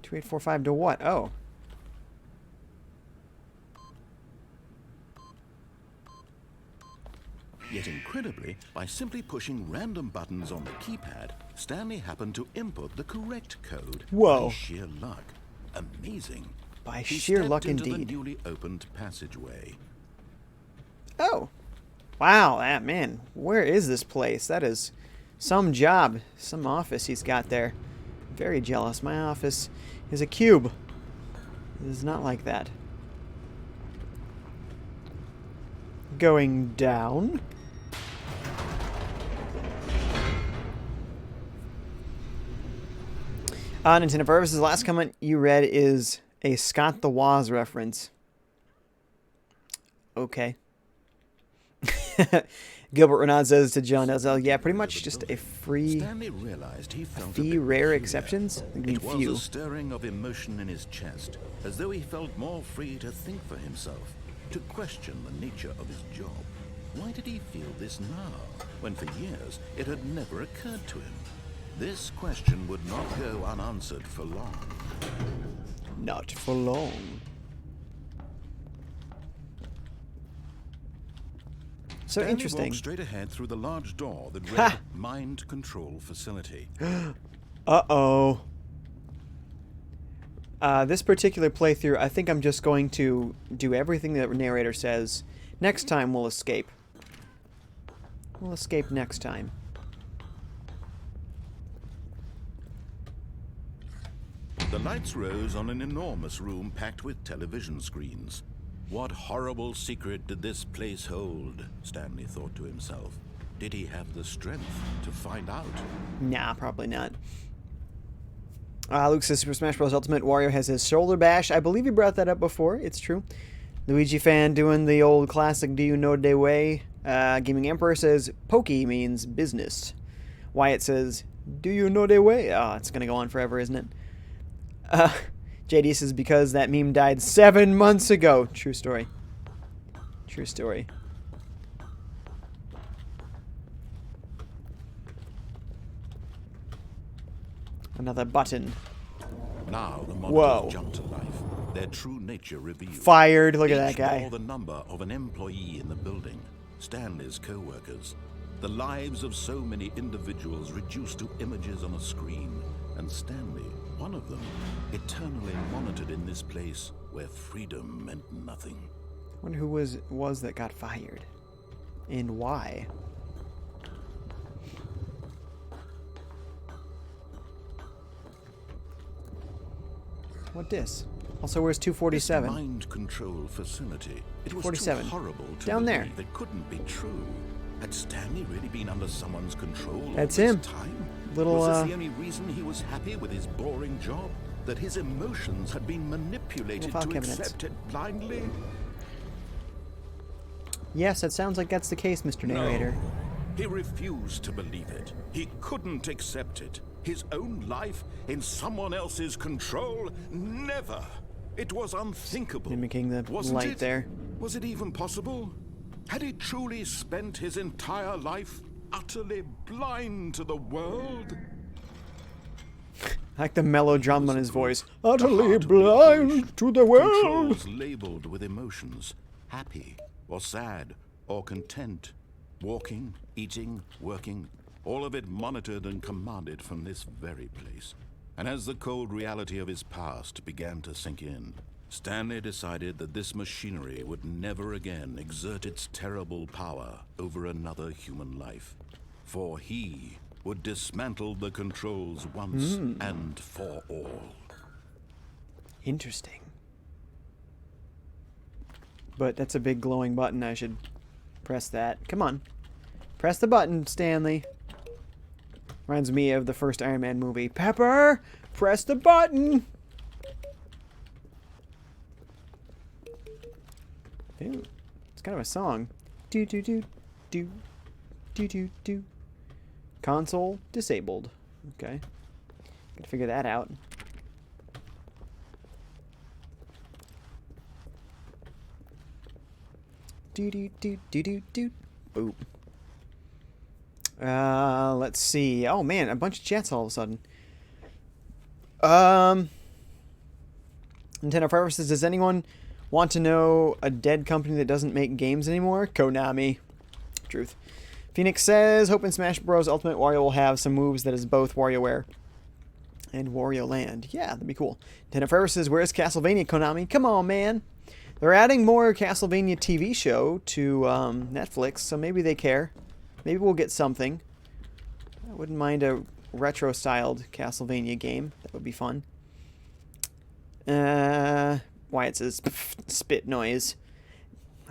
2845 to what? Oh. Yet incredibly, by simply pushing random buttons on the keypad, Stanley happened to input the correct code. Whoa. By sheer luck. Amazing. By He sheer stepped luck into indeed. the newly opened passageway. Oh. Wow, that man. Where is this place? That is some job, some office he's got there. Very jealous. My office is a cube. It is not like that. Going down. Nintendo Forever's last comment you read is a Scott the Woz reference. Okay. Gilbert Renaud says to John Elzel, yeah, pretty much just a free, Stanley realized he felt few rare exceptions. I mean, It was few. a stirring of emotion in his chest, as though he felt more free to think for himself, to question the nature of his job. Why did he feel this now, when for years it had never occurred to him? This question would not go unanswered for long. Not for long. So Stanley interesting. walked straight ahead through the large door that read Mind Control Facility. Uh-oh. This particular playthrough, I think I'm just going to do everything that the narrator says. Next time we'll escape. We'll escape next time. The lights rose on an enormous room packed with television screens. What horrible secret did this place hold? Stanley thought to himself. Did he have the strength to find out? Nah, probably not. Luke says Super Smash Bros. Ultimate Wario has his shoulder bash. I believe you brought that up before. It's true. Luigi Fan doing the old classic Do You Know De Way. Gaming Emperor says Pokey means business. Wyatt says Do You Know De Way? Oh, it's going to go on forever, isn't it? JD says because that meme died 7 months ago. True story. True story. Another button. Now the Whoa. monitors jump to life. Their true nature revealed. Fired. Look at that Each guy. bore the number of an employee in the building. Stanley's co-workers. The lives of so many individuals reduced to images on a screen. And Stanley, one of them, eternally monitored in this place where freedom meant nothing. I wonder who was that got fired. And why. What dis? Also, where's 247? This mind control facility. It was 47. too horrible to Down there. believe. It couldn't be true. Had Stanley really been under someone's control That's all this him. time? Little, was this the only reason he was happy with his boring job? That his emotions had been manipulated file to cabinets. accept it blindly? Yes, it sounds like that's the case, Mr. Narrator. No. He refused to believe it. He couldn't accept it. His own life in someone else's control? Never. It was unthinkable. Mimicking the Wasn't light it? there. Was it even possible? Had he truly spent his entire life utterly blind to the world? I like the mellow drum on his voice. Utterly heart of the blind operation. to the world. Controls labeled with emotions. Happy, or sad, or content. Walking, eating, working. All of it monitored and commanded from this very place. And as the cold reality of his past began to sink in, Stanley decided that this machinery would never again exert its terrible power over another human life. For he would dismantle the controls once and for all. Interesting. But that's a big glowing button. I should press that. Come on. Press the button, Stanley. Reminds me of the first Iron Man movie. Pepper, press the button. Ew, it's kind of a song. Do do do do do do do. Console disabled. Okay, gotta figure that out. Do do do do do do. Boop. Let's see. Oh man, a bunch of chats all of a sudden. Nintendo Forever says, does anyone want to know a dead company that doesn't make games anymore? Konami. Truth. Phoenix says, hope in Smash Bros. Ultimate Wario will have some moves that is both WarioWare and Wario Land. Yeah, that'd be cool. Nintendo Forever says, where's Castlevania, Konami? Come on, man. They're adding more Castlevania TV show to Netflix, so maybe they care. Maybe we'll get something. I wouldn't mind a retro-styled Castlevania game. That would be fun. Wyatt says, spit noise.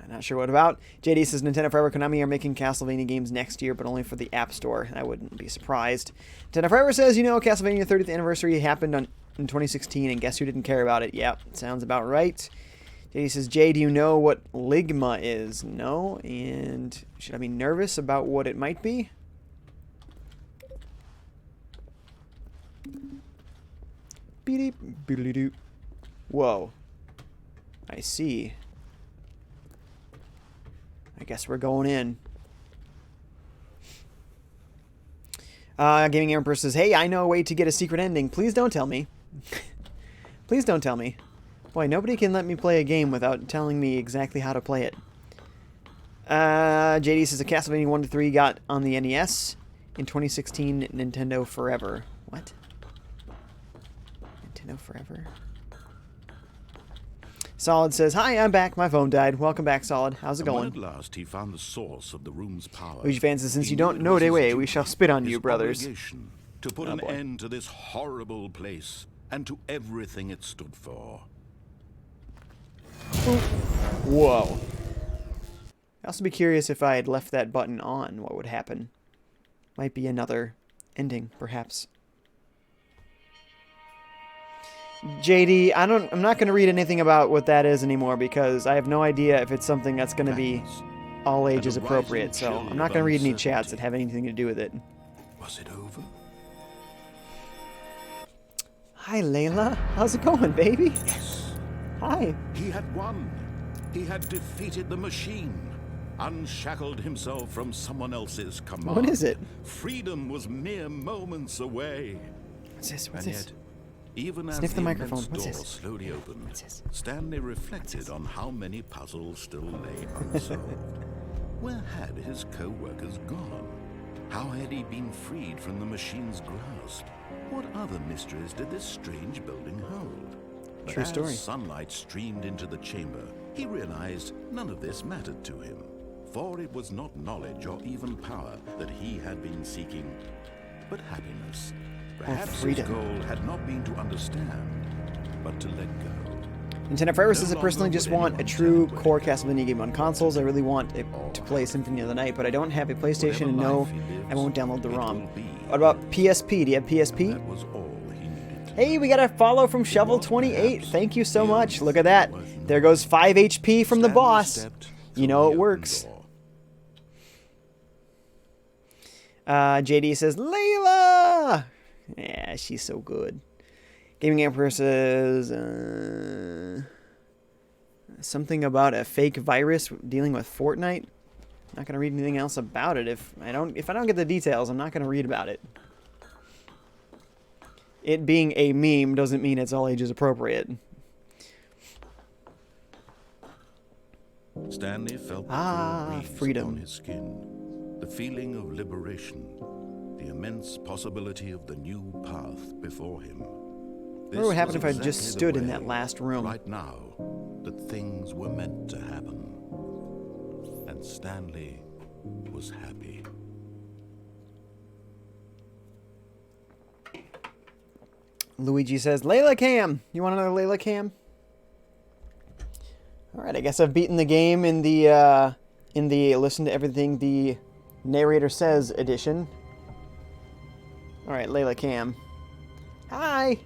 I'm not sure what about. JD says, Nintendo Forever Konami are making Castlevania games next year, but only for the App Store. I wouldn't be surprised. Nintendo Forever says, you know, Castlevania 30th anniversary happened in 2016, and guess who didn't care about it? Yep, sounds about right. JD says, Jay, do you know what Ligma is? No, and should I be nervous about what it might be? Beep, beep, whoa. I see. I guess we're going in. Gaming Emperor says, hey, I know a way to get a secret ending. Please don't tell me. Please don't tell me. Boy, nobody can let me play a game without telling me exactly how to play it. JD says, a Castlevania 1-3 got on the NES in 2016. Nintendo Forever. What? Nintendo Forever? Solid says, hi, I'm back. My phone died. Welcome back, Solid. How's it going? At last he found the source of the room's power. Luigi Fan says, since you don't know the way, we shall spit on you, brothers. To put an end to this horrible place and to everything it stood for. Whoa. I'd also be curious if I had left that button on, what would happen. Might be another ending, perhaps. JD, I'm not going to read anything about what that is anymore because I have no idea if it's something that's going to be all ages appropriate, so I'm not going to read any chats that have anything to do with it. Was it over? Hi, Layla. How's it going, baby? Yes. Hi. He had won. He had defeated the machine, unshackled himself from someone else's command. What is it? Freedom was mere moments away. What's this? What's this? Even as Sniff the microphone. immense What's door this? slowly opened, What's this? Stanley reflected on how many puzzles still lay unsolved. Where had his co-workers gone? How had he been freed from the machine's grasp? What other mysteries did this strange building hold? But True story. as sunlight streamed into the chamber, he realized none of this mattered to him. For it was not knowledge or even power that he had been seeking, but happiness. Perhaps his goal had not been to understand, but to let go. Nintendo Forever says, I personally just want a true core Castlevania game on consoles. I really want to play Symphony of the Night, but I don't have a PlayStation, and no, I won't download the ROM. What about PSP? Do you have PSP? That was all he needed. Hey, we got a follow from Shovel28. Thank you so much. Look at that. There goes 5 HP from the boss. You know it works. JD says, Layla! Yeah, she's so good. Gaming Emperor says something about a fake virus dealing with Fortnite. Not gonna read anything else about it. If I don't get the details, I'm not gonna read about it. It being a meme doesn't mean it's all ages appropriate. Stanley felt the cool breeze freedom. upon his skin, the feeling of liberation, the the immense possibility of the new path before him. What would happen if I just stood in that last room? Right now, that things were meant to happen. And Stanley was happy. Luigi says, Layla Cam. You want another Layla Cam? Alright, I guess I've beaten the game in the listen to everything the narrator says edition. Alright, Layla Cam. Hi!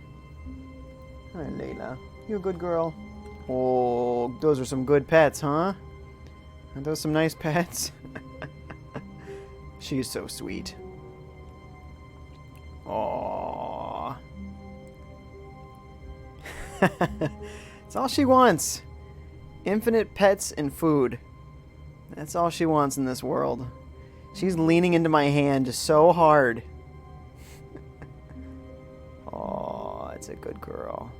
Hi, Layla. You a good girl? Oh, those are some good pets, huh? Aren't those some nice pets? She's so sweet. Aww. That's all she wants. Infinite pets and food. That's all she wants in this world. She's leaning into my hand just so hard. Oh, it's a good girl.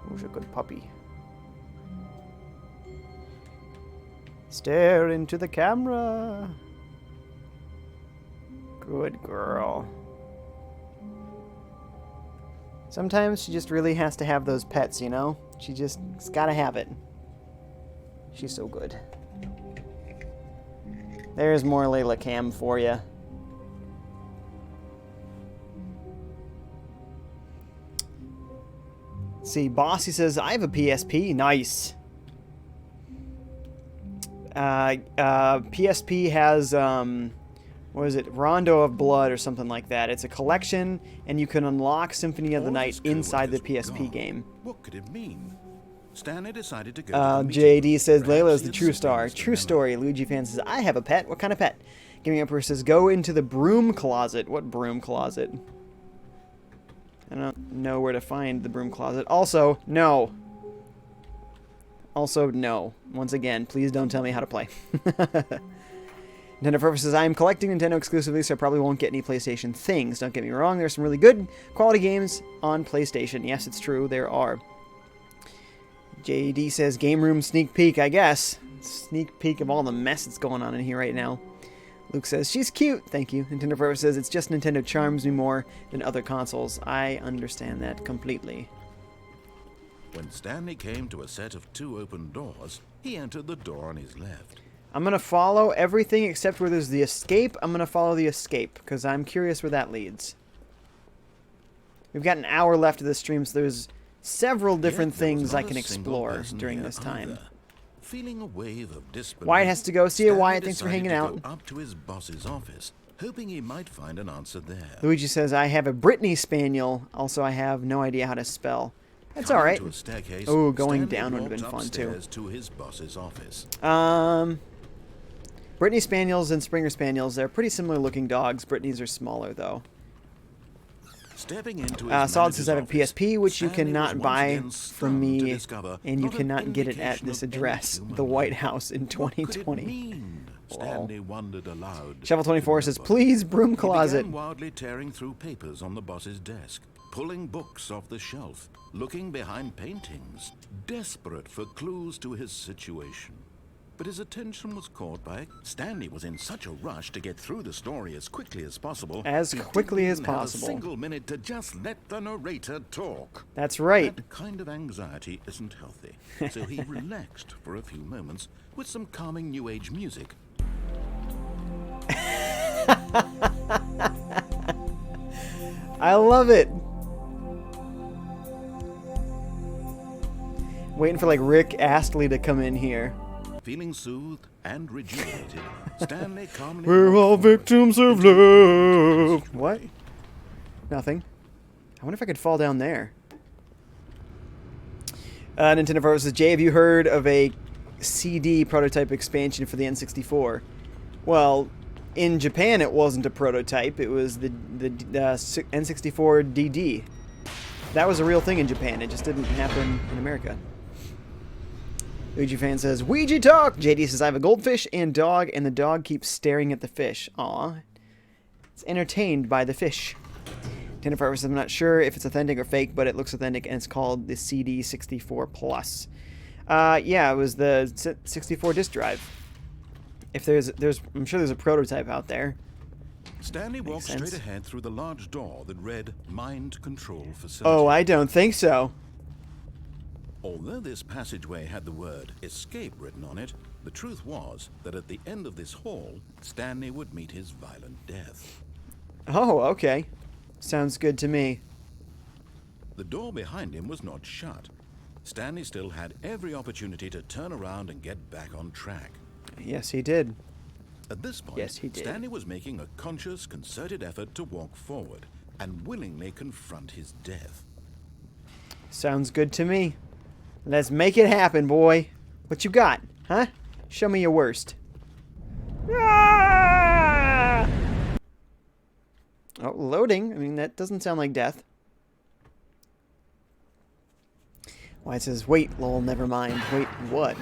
Who's a good puppy? Stare into the camera. Good girl. Sometimes she just really has to have those pets, you know? She's gotta have it. She's so good. There's more Layla Cam for you. See, Bossy says, I have a PSP. Nice. PSP has, what is it? Rondo of Blood or something like that. It's a collection, and you can unlock Symphony of the Night inside the PSP game. What could it mean? Stanley decided to go to the JD says, Perhaps Layla is he the had true simply star. missed the True memo. story. Luigi fan says, I have a pet. What kind of pet? Gaming Emperor says, go into the broom closet. What broom closet? I don't know where to find the broom closet. Also, no. Also, no. Once again, please don't tell me how to play. Nintendo Forever says, I am collecting Nintendo exclusively, so I probably won't get any PlayStation things. Don't get me wrong, there's some really good quality games on PlayStation. Yes, it's true, there are. JD says, Game Room sneak peek, I guess. Sneak peek of all the mess that's going on in here right now. Luke says, she's cute. Thank you. Nintendo Forever says, it's just Nintendo charms me more than other consoles. I understand that completely. When Stanley came to a set of 2 open doors, he entered the door on his left. I'm going to follow everything except where there's the escape. I'm going to follow the escape, because I'm curious where that leads. We've got an hour left of this stream, so there's several different Yet there was things I not can a single explore person during here this time. either. Feeling a wave of disbelief, Wyatt has to go. See you, Stanley Wyatt. Thanks for decided hanging to out. go up to his boss's office, hoping he might find an answer there. Luigi says, I have a Brittany Spaniel. Also, I have no idea how to spell. That's all right. Coming to a staircase, Oh, going Stanley down would have walked been fun, too. upstairs to his boss's office. Brittany Spaniels and Springer Spaniels, they're pretty similar looking dogs. Brittany's are smaller, though. Stepping into his Solid says I have a manager's PSP, which you Stanley cannot was buy once again from stunned to me, discover and you not an cannot get it at indication this of any address, human the White life. House in What could it 2020. mean? Stanley wondered aloud. Shovel24 to says, nobody. please, broom He closet. began wildly tearing through papers on the boss's desk, pulling books off the shelf, looking behind paintings, desperate for clues to his situation. But his attention was caught by Stanley was in such a rush to get through the story as quickly as possible. As he didn't quickly as even have possible. a single minute to just let the narrator talk. That's right. That kind of anxiety isn't healthy, so he relaxed for a few moments with some calming new age music. I love it. Waiting for like Rick Astley to come in here. Feeling soothed and rejuvenated, Stanley calmly We're all walked forward victims of into the love. What? Nothing. I wonder if I could fall down there. Nintendo Forever says, Jay, have you heard of a CD prototype expansion for the N64? Well, in Japan it wasn't a prototype. It was the N64 DD. That was a real thing in Japan. It just didn't happen in America. Ouija fan says, Ouija talk! JD says, I have a goldfish and dog, and the dog keeps staring at the fish. Aw. It's entertained by the fish. Nintendo Forever says, I'm not sure if it's authentic or fake, but it looks authentic, and it's called the CD64 Plus. Yeah, it was the 64 disk drive. If I'm sure there's a prototype out there. Stanley walked sense. straight ahead through the large door that read Mind Control Facility. Oh, I don't think so. Although this passageway had the word escape written on it, the truth was that at the end of this hall, Stanley would meet his violent death. Oh, okay. Sounds good to me. The door behind him was not shut. Stanley still had every opportunity to turn around and get back on track. Yes, he did. At this point, Yes, he did. Stanley was making a conscious, concerted effort to walk forward and willingly confront his death. Sounds good to me. Let's make it happen, boy. What you got, huh? Show me your worst. Ah! Oh, loading. I mean, that doesn't sound like death. Why, it says, wait, lol, never mind. Wait, what?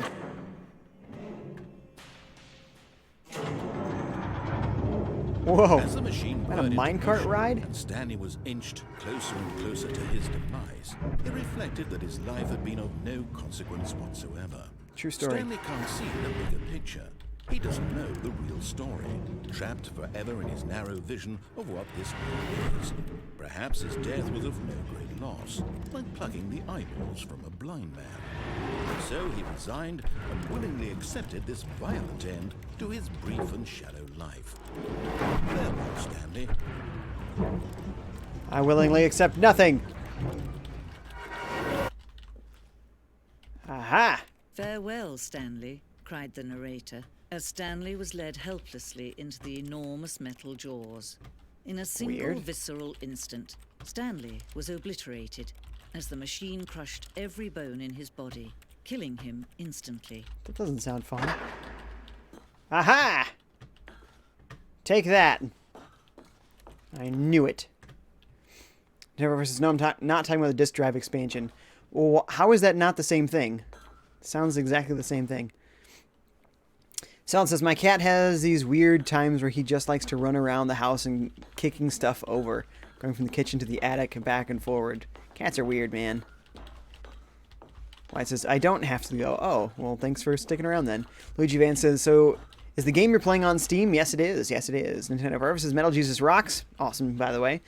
Whoa. As the machine Is that a whirred into minecart motion ride? and Stanley was inched closer and closer to his demise, it reflected that his life had been of no consequence whatsoever. True story. Stanley can't see the bigger picture. He doesn't know the real story, trapped forever in his narrow vision of what this world is. Perhaps his death was of no great loss, like plucking the eyeballs from a blind man. So he resigned and willingly accepted this violent end to his brief and shallow life. Farewell, Stanley. I willingly accept nothing. Aha! "Farewell, Stanley," cried the narrator, as Stanley was led helplessly into the enormous metal jaws. In a single Weird. visceral instant, Stanley was obliterated as the machine crushed every bone in his body, killing him instantly. That doesn't sound fun. Aha! Take that. I knew it. Never versus no, I'm not talking about the disk drive expansion. Well, how is that not the same thing? Sounds exactly the same thing. Salad says, my cat has these weird times where he just likes to run around the house and kicking stuff over. Going from the kitchen to the attic and back and forward. Cats are weird, man. White says, I don't have to go. Oh, well, thanks for sticking around then. Luigi Van says, so is the game you're playing on Steam? Yes, it is. Yes, it is. Nintendo Forever says, Metal Jesus rocks. Awesome, by the way.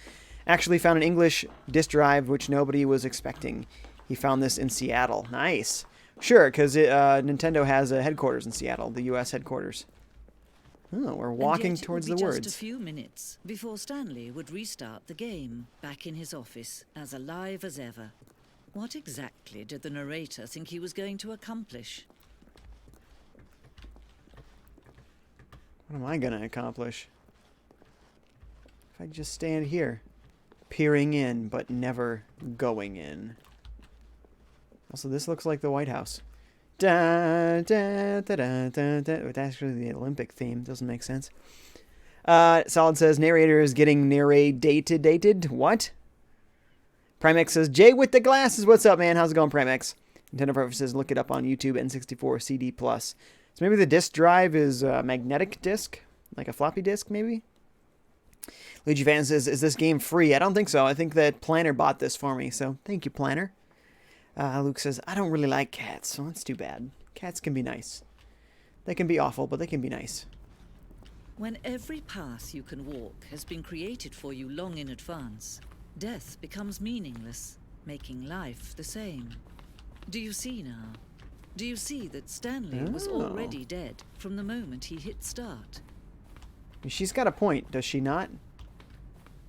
Actually found an English disk drive, which nobody was expecting. He found this in Seattle. Nice. Sure, because Nintendo has a headquarters in Seattle, the U.S. headquarters. Oh, we're walking And yet towards it would the be words. just a few minutes before Stanley would restart the game, back in his office, as alive as ever. What exactly did the narrator think he was going to accomplish? What am I going to accomplish? If I just stand here, peering in, but never going in. Also, this looks like the White House. Da, da, da, da, da, da. It's actually the Olympic theme. Doesn't make sense. Solid says, narrator is getting dated. What? Primex says, Jay with the glasses. What's up, man? How's it going, Primex? Nintendo Forever says, look it up on YouTube, N64 CD+. So maybe the disc drive is a magnetic disc? Like a floppy disk, maybe? Luigi Fan says, is this game free? I don't think so. I think that Planner bought this for me, so thank you, Planner. Luke says, I don't really like cats, so that's too bad. Cats can be nice. They can be awful, but they can be nice. When every path you can walk has been created for you long in advance, death becomes meaningless, making life the same. Do you see now? Do you see that Stanley was already dead from the moment he hit start? She's got a point, does she not?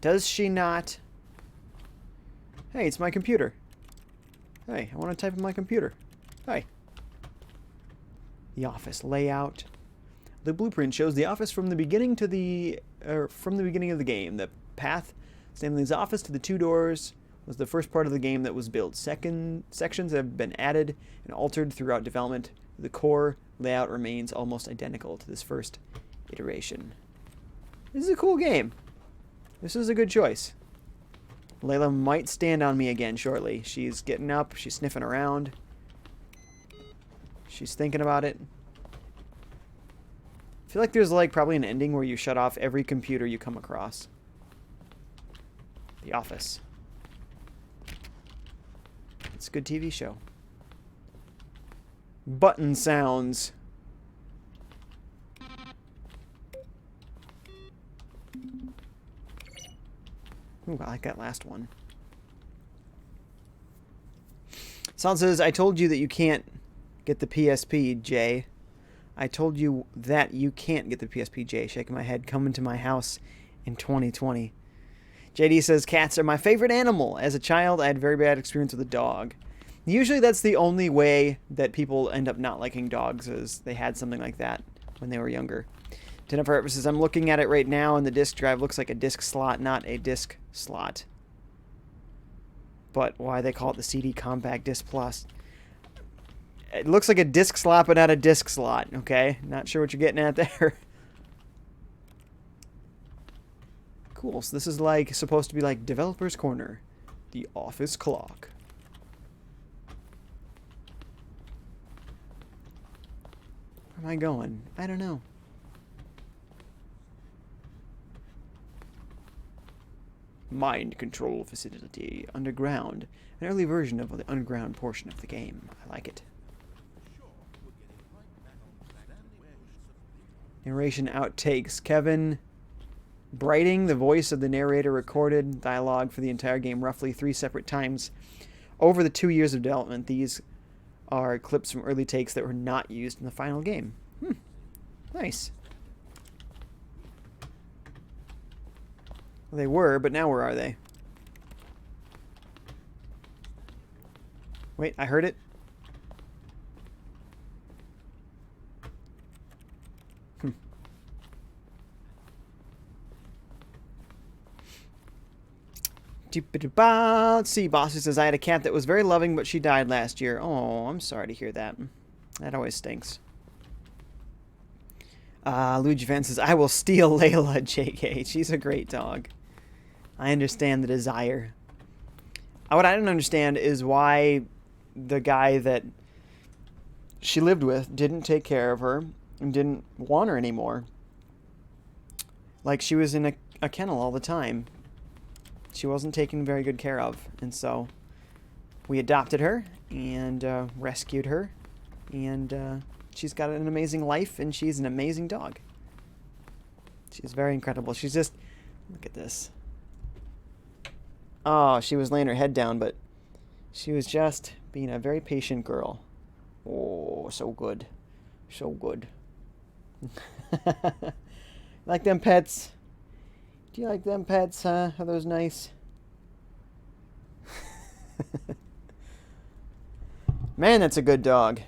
Does she not? Hey, it's my computer. Hey, I want to type in my computer. Hey. The office layout. The blueprint shows the office from the beginning to from the beginning of the game. The path, Stanley's office to the two doors, was the first part of the game that was built. Sections have been added and altered throughout development. The core layout remains almost identical to this first iteration. This is a cool game. This is a good choice. Layla might stand on me again shortly. She's getting up. She's sniffing around. She's thinking about it. I feel like there's probably an ending where you shut off every computer you come across. The Office. It's a good TV show. Ooh, I like that last one. Son says, I told you that you can't get the PSP, Jay. I told you that you can't get the PSP, Jay. Shaking my head, coming to my house in 2020. JD says, cats are my favorite animal. As a child, I had a very bad experience with a dog. Usually that's the only way that people end up not liking dogs, is they had something like that when they were younger. Jennifer says, I'm looking at it right now, and the disk drive looks like a disk slot, not a disk slot. But why they call it the CD Compact Disc Plus. It looks like a disc slot, but not a disc slot, okay? Not sure what you're getting at there. Cool, so this is like supposed to be like Developer's Corner. The office clock. Where am I going? I don't know. Mind control facility. Underground. An early version of the underground portion of the game. I like it. Narration outtakes. Kevin Brighting, the voice of the narrator, recorded dialogue for the entire game roughly 3 separate times over the 2 years of development. These are clips from early takes that were not used in the final game. Nice. Well, they were, but now where are they? Wait, I heard it. Let's see, Bossy says, I had a cat that was very loving, but she died last year. Oh, I'm sorry to hear that. That always stinks. Luigi Fan says, I will steal Layla, JK. She's a great dog. I understand the desire. What I don't understand is why the guy that she lived with didn't take care of her and didn't want her anymore. Like, she was in a kennel all the time. She wasn't taken very good care of, and so we adopted her and rescued her, and she's got an amazing life, and she's an amazing dog. She's very incredible. She's just, look at this. Oh, she was laying her head down, but she was just being a very patient girl. Oh, so good. So good. Like them pets? Do you like them pets, huh? Are those nice? Man, that's a good dog.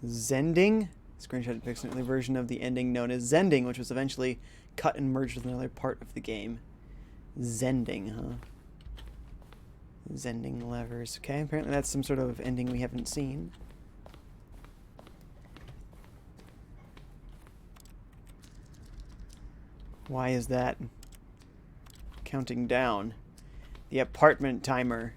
Zending? Screenshot depicts an early version of the ending known as Zending, which was eventually cut and merged with another part of the game. Zending, huh? Zending levers. Okay, apparently that's some sort of ending we haven't seen. Why is that counting down? The apartment timer.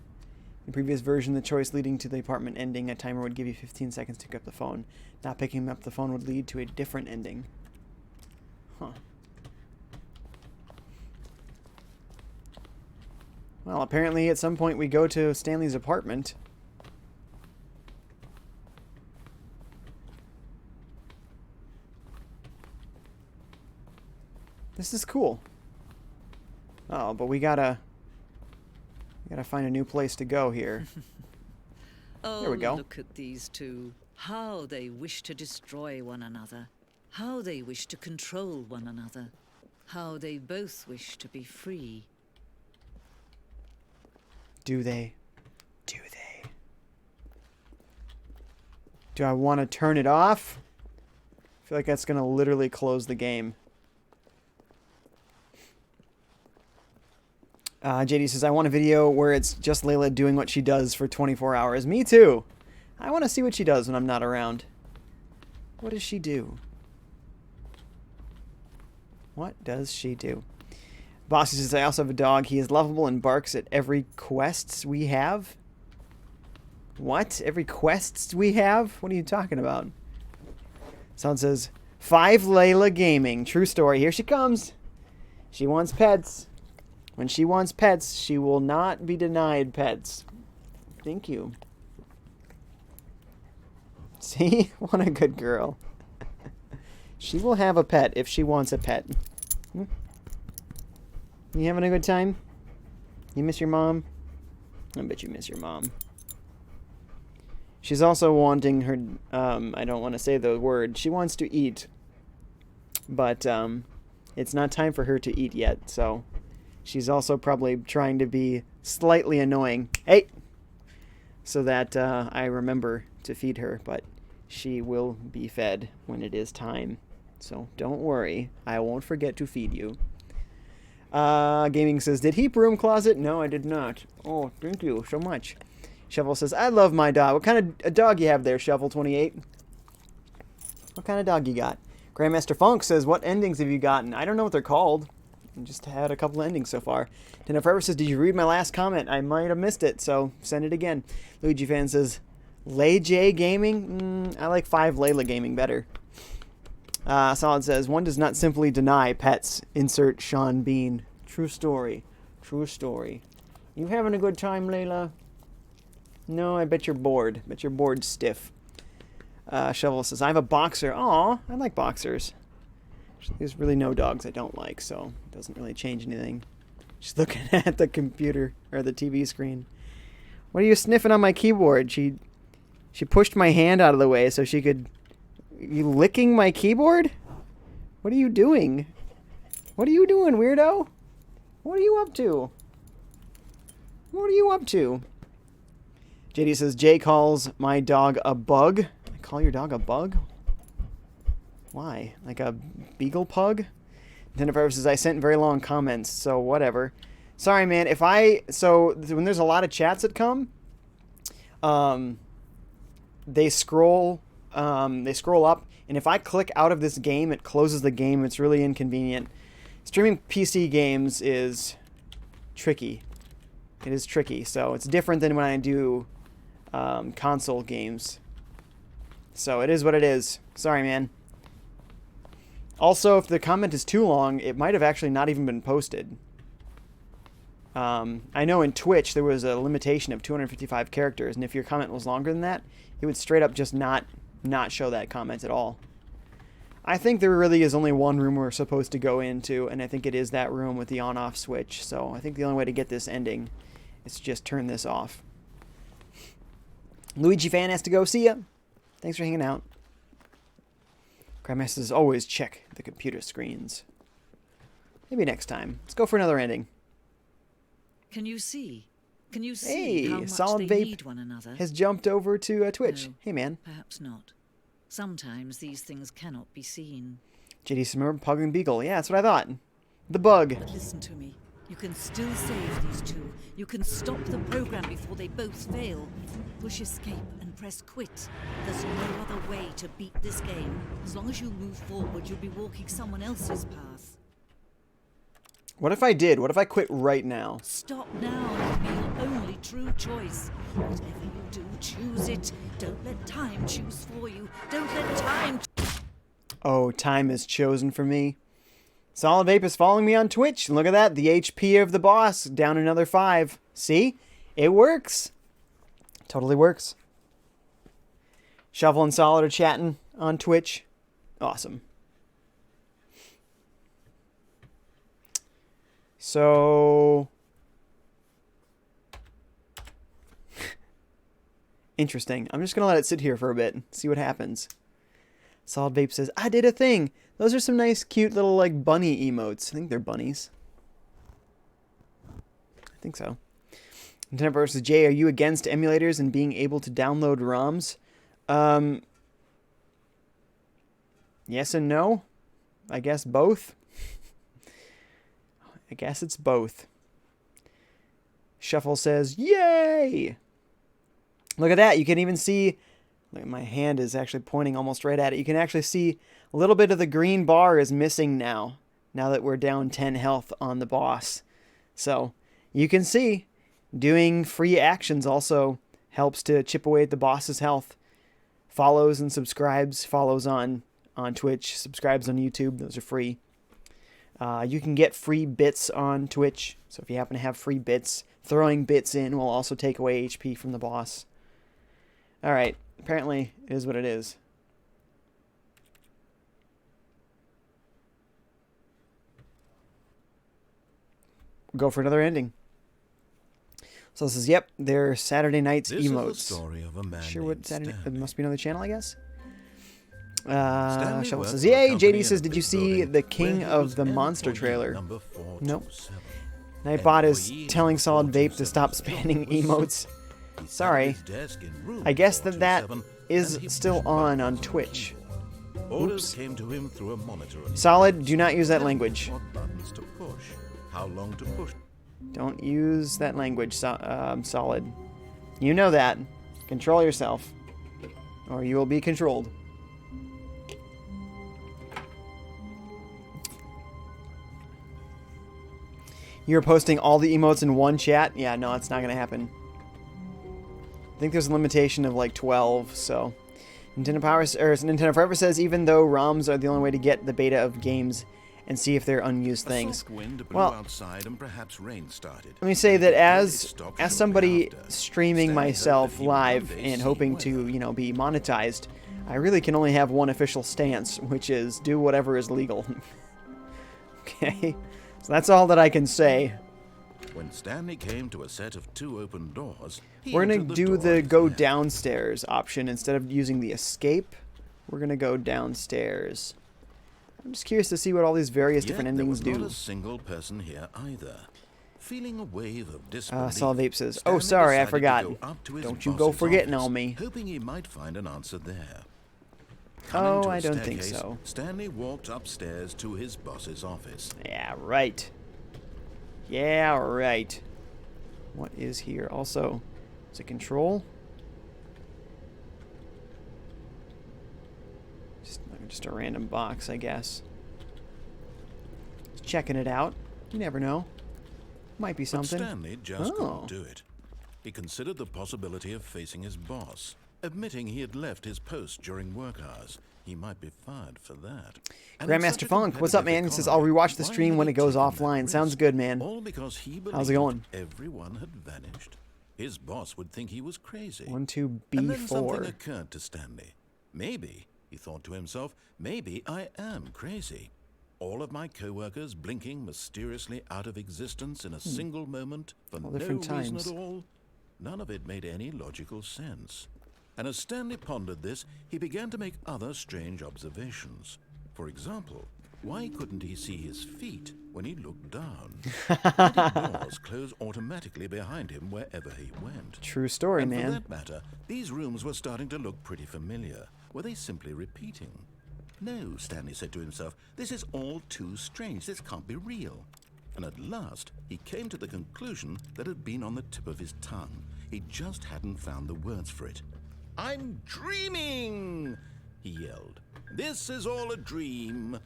In the previous version, the choice leading to the apartment ending, a timer would give you 15 seconds to pick up the phone. Not picking up the phone would lead to a different ending. Huh. Well, apparently at some point we go to Stanley's apartment. This is cool. Oh, but we gotta find a new place to go here. Oh, there we go. Look at these two. How they wish to destroy one another. How they wish to control one another. How they both wish to be free. Do they? Do they? Do I want to turn it off? I feel like that's going to literally close the game. JD says, I want a video where it's just Layla doing what she does for 24 hours. Me too. I want to see what she does when I'm not around. What does she do? What does she do? Bossy says, I also have a dog. He is lovable and barks at every quest we have. What? Every quest we have? What are you talking about? Someone says, Five Layla Gaming. True story. Here she comes. She wants pets. When she wants pets, she will not be denied pets. Thank you. See? What a good girl. She will have a pet if she wants a pet. Hmm? You having a good time? You miss your mom? I bet you miss your mom. She's also wanting her, I don't want to say the word, she wants to eat. But, it's not time for her to eat yet, so she's also probably trying to be slightly annoying. Hey! So that, I remember to feed her, but she will be fed when it is time. So don't worry, I won't forget to feed you. Gaming says, did he broom closet? No, I did not. Oh, thank you so much. Shovel says, I love my dog. What kind of a dog you have there, Shovel28? What kind of dog you got? Grandmaster Funk says, what endings have you gotten? I don't know what they're called. I just had a couple endings so far. Tenno Forever says, did you read my last comment? I might have missed it, so send it again. Luigi Fan says, FiveJay Gaming? I like 5 Layla Gaming better. Solid says, one does not simply deny pets. Insert Sean Bean. True story. True story. You having a good time, Layla? No, I bet you're bored. Bet you're bored stiff. Shovel says, I have a boxer. Aw, I like boxers. There's really no dogs I don't like, so it doesn't really change anything. She's looking at the computer, or the TV screen. What are you sniffing on my keyboard? She pushed my hand out of the way so she could... You licking my keyboard? What are you doing? What are you doing, weirdo? What are you up to? What are you up to? JD says, Jay calls my dog a bug. I call your dog a bug? Why? Like a beagle pug? Nintendo Forever says, I sent very long comments, so whatever. Sorry, man. So when there's a lot of chats that come, they scroll up, and if I click out of this game, it closes the game. It's really inconvenient. Streaming PC games is tricky. It is tricky, so it's different than when I do console games. So it is what it is. Sorry, man. Also, if the comment is too long, it might have actually not even been posted. I know in Twitch there was a limitation of 255 characters, and if your comment was longer than that, it would straight up just not show that comment at all. I think there really is only one room we're supposed to go into, and I think it is that room with the on-off switch. So I think the only way to get this ending is to just turn this off. Luigi Fan has to go. See ya. Thanks for hanging out. Grandmaster says, always check the computer screens. Maybe next time. Let's go for another ending. Can you see? Can you see how much Solid they Vape need one another? has jumped over to Twitch. No, hey, man. Perhaps not. Sometimes these things cannot be seen. JD says, remember Pug and Beagle? Yeah, that's what I thought. The bug. But listen to me. You can still save these two. You can stop the program before they both fail. Push escape and press quit. There's no other way to beat this game. As long as you move forward, you'll be walking someone else's path. What if I did? What if I quit right now? Stop now and be your only true choice. Whatever you do, choose it. Don't let time choose for you. Don't let time... Oh, time is chosen for me. Solid Vape is following me on Twitch. And look at that. The HP of the boss down another 5. See? It works. Totally works. Shovel and Solid are chatting on Twitch. Awesome. So... Interesting. I'm just going to let it sit here for a bit. See what happens. Solid Vape says, I did a thing. Those are some nice, cute little, like, bunny emotes. I think they're bunnies. I think so. Nintendo versus Jay, are you against emulators and being able to download ROMs? Yes and no. I guess both. I guess it's both. Shuffle says, yay! Look at that. You can even see... Look, my hand is actually pointing almost right at it. You can actually see a little bit of the green bar is missing now that we're down 10 health on the boss. So, you can see doing free actions also helps to chip away at the boss's health. Follows and subscribes. Follows on Twitch. Subscribes on YouTube. Those are free. You can get free bits on Twitch. So if you happen to have free bits, throwing bits in will also take away HP from the boss. Alright. apparently it is what it is. Go for another ending. So this is, yep, they're Saturday night's This emotes. is the story of a man Sure what named Saturday, it Stanley. must be another channel, I guess. Stanley Shovel worked says, for a yay, company JD in says, a did you big see building the where King he of was the Monster employee trailer? number Nope. 427. Nightbot is Employee telling number Solid Vape to 427's stop job spamming was emotes. simple. He sat at Sorry. his desk in room I guess that 427, is and he still pushed on buttons Twitch. keyboard. Orders Oops. came to him through a monitor. on his Solid, desk. do not use that Telling him language. What buttons to push, how long to push. Don't use that language, Solid. You know that. Control yourself. Or you will be controlled. You're posting all the emotes in one chat? Yeah, no, it's not going to happen. I think there's a limitation of like 12, so... Nintendo Forever says, even though ROMs are the only way to get the beta of games and see if they're unused things. A soft wind blew Well, outside and perhaps rain started. let me say that It as stopped as shortly somebody after. streaming Stanley hoped myself that he would live one day and see hoping to, weather. you know, be monetized, I really can only have one official stance, which is do whatever is legal. Okay? So that's all that I can say. When Stanley came to a set of 2 open doors, he We're going entered to the do door the with go left. downstairs option instead of using the escape. We're going to go downstairs. I'm just curious to see what all these various Yet different there endings was not do. a single person here either. Feeling a wave of disbelief, Solid Vape says, oh, Stanley sorry, I decided to forgot. go up to his Don't you go boss's forgetting office, on me. hoping he might find an answer there. Oh, Coming to a I don't think staircase, so. Stanley walked upstairs to his boss's office. Yeah, right. Yeah, right. What is here? Also, is it control? Just a random box, I guess. Just checking it out. You never know. Might be But something. Stanley just Oh. couldn't do it. He considered the possibility of facing his boss, admitting he had left his post during work hours. He might be fired for that. And in such Grandmaster a Funk, what's up, man? He says, I'll competitive rewatch the economy, stream why when had it he goes taken that offline. Sounds risk? good, man. All because he believed How's it going? everyone had vanished. His boss would think he was crazy. 12B4. And then something occurred to Stanley. Maybe, he thought to himself, maybe I am crazy. All of my co-workers blinking mysteriously out of existence in a single moment for All no different reason times. at all. None of it made any logical sense. And as Stanley pondered this, he began to make other strange observations. For example, why couldn't he see his feet when he looked down? Why did doors close automatically behind him wherever he went? True story, And man. for that matter, these rooms were starting to look pretty familiar. Were they simply repeating? No, Stanley said to himself, this is all too strange. This can't be real. And at last, he came to the conclusion that had been on the tip of his tongue. He just hadn't found the words for it. I'm dreaming, he yelled. This is all a dream.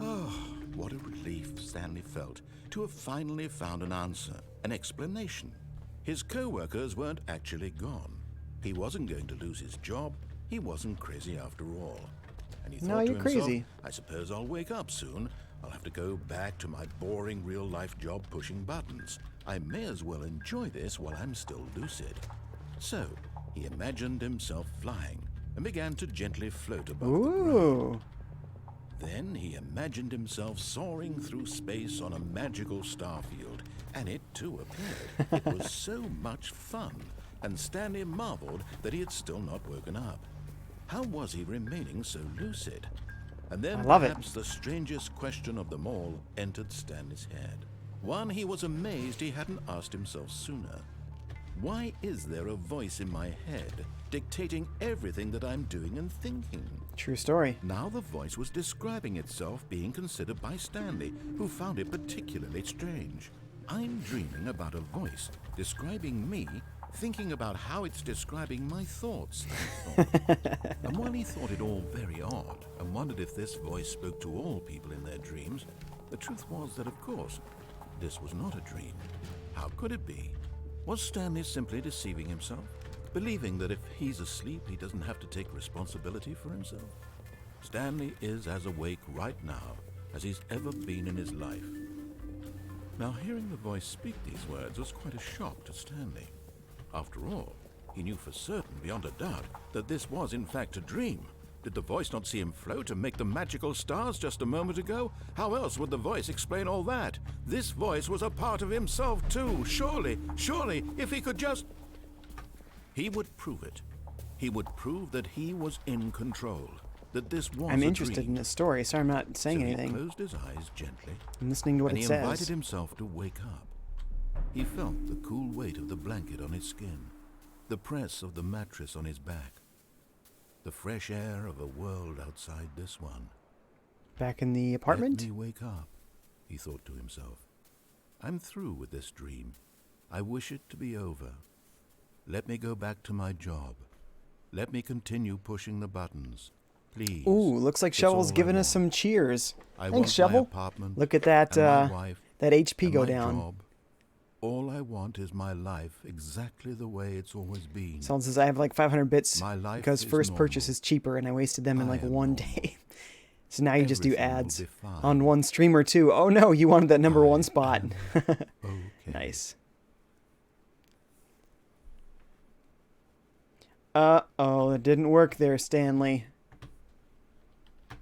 Oh, what a relief Stanley felt to have finally found an answer, an explanation. His co-workers weren't actually gone. He wasn't going to lose his job. He wasn't crazy after all. And he No, thought to you're himself, crazy. I suppose I'll wake up soon. I'll have to go back to my boring real-life job pushing buttons. I may as well enjoy this while I'm still lucid. So, he imagined himself flying and began to gently float above the ground. Ooh. Then he imagined himself soaring through space on a magical starfield, and it too appeared. It was so much fun, and Stanley marveled that he had still not woken up. How was he remaining so lucid? And then I love it. perhaps the strangest question of them all entered Stanley's head. One he was amazed he hadn't asked himself sooner. Why is there a voice in my head dictating everything that I'm doing and thinking? True story. Now the voice was describing itself being considered by Stanley, who found it particularly strange. I'm dreaming about a voice describing me, thinking about how it's describing my thoughts, he thought. And while he thought it all very odd and wondered if this voice spoke to all people in their dreams, the truth was that, of course, this was not a dream. How could it be? Was Stanley simply deceiving himself, believing that if he's asleep, he doesn't have to take responsibility for himself? Stanley is as awake right now as he's ever been in his life. Now, hearing the voice speak these words was quite a shock to Stanley. After all, He knew for certain, beyond a doubt, that this was in fact a dream. Did the voice not see him float and make the magical stars just a moment ago? How else would the voice explain all that? This voice was a part of himself too. Surely, if he could just... He would prove it. He would prove that he was in control. That this was I'm a interested dream. in this story. Sorry, I'm not saying So anything. He closed his eyes gently. I'm listening to what and it he says. invited himself to wake up. He felt the cool weight of the blanket on his skin, the press of the mattress on his back, the fresh air of a world outside this one. Back in the apartment? Let me wake up, he thought to himself. I'm through with this dream. I wish it to be over. Let me go back to my job. Let me continue pushing the buttons. Please. Ooh, looks like It's Shovel's all I giving us want. some cheers. I Thanks, want my Shovel. apartment Look at that, and my wife that HP and go my down. job. All I want is my life exactly the way it's always been. Someone says I have like 500 bits My life because is first normal. purchase is cheaper and I wasted them in I like am one normal. day. So now you just do Everything will ads be fine. on one streamer too. Oh no, you wanted that number one spot. Okay. Nice. Uh-oh, it didn't work there, Stanley.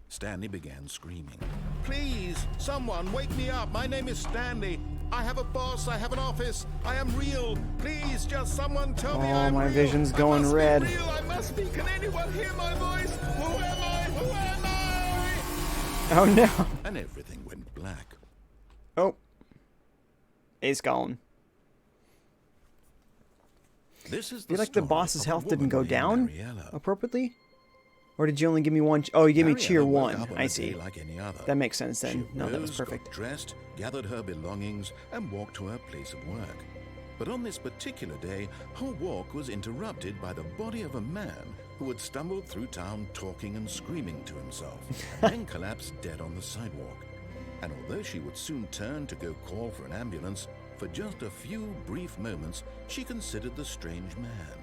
Stanley began screaming. Please, someone, wake me up. My name is Stanley. I have a boss. I have an office. I am real. Please, just someone tell me I'm my real. vision's I going must red. Be real. I must be. Can anyone hear my voice? Who am I? Who am I? Oh no. And everything went black. Oh. Ace gone. This is I feel like the story boss's of a health didn't woman go named down Mariella. appropriately? Or did you only give me one? Oh, you gave me Mariella cheer woke one. up on I a see. day like any other. That makes sense then. She No, that was rose, perfect. got dressed, gathered her belongings, and walked to her place of work. But on this particular day, her walk was interrupted by the body of a man who had stumbled through town talking and screaming to himself, and then collapsed dead on the sidewalk. And although she would soon turn to go call for an ambulance, for just a few brief moments, she considered the strange man.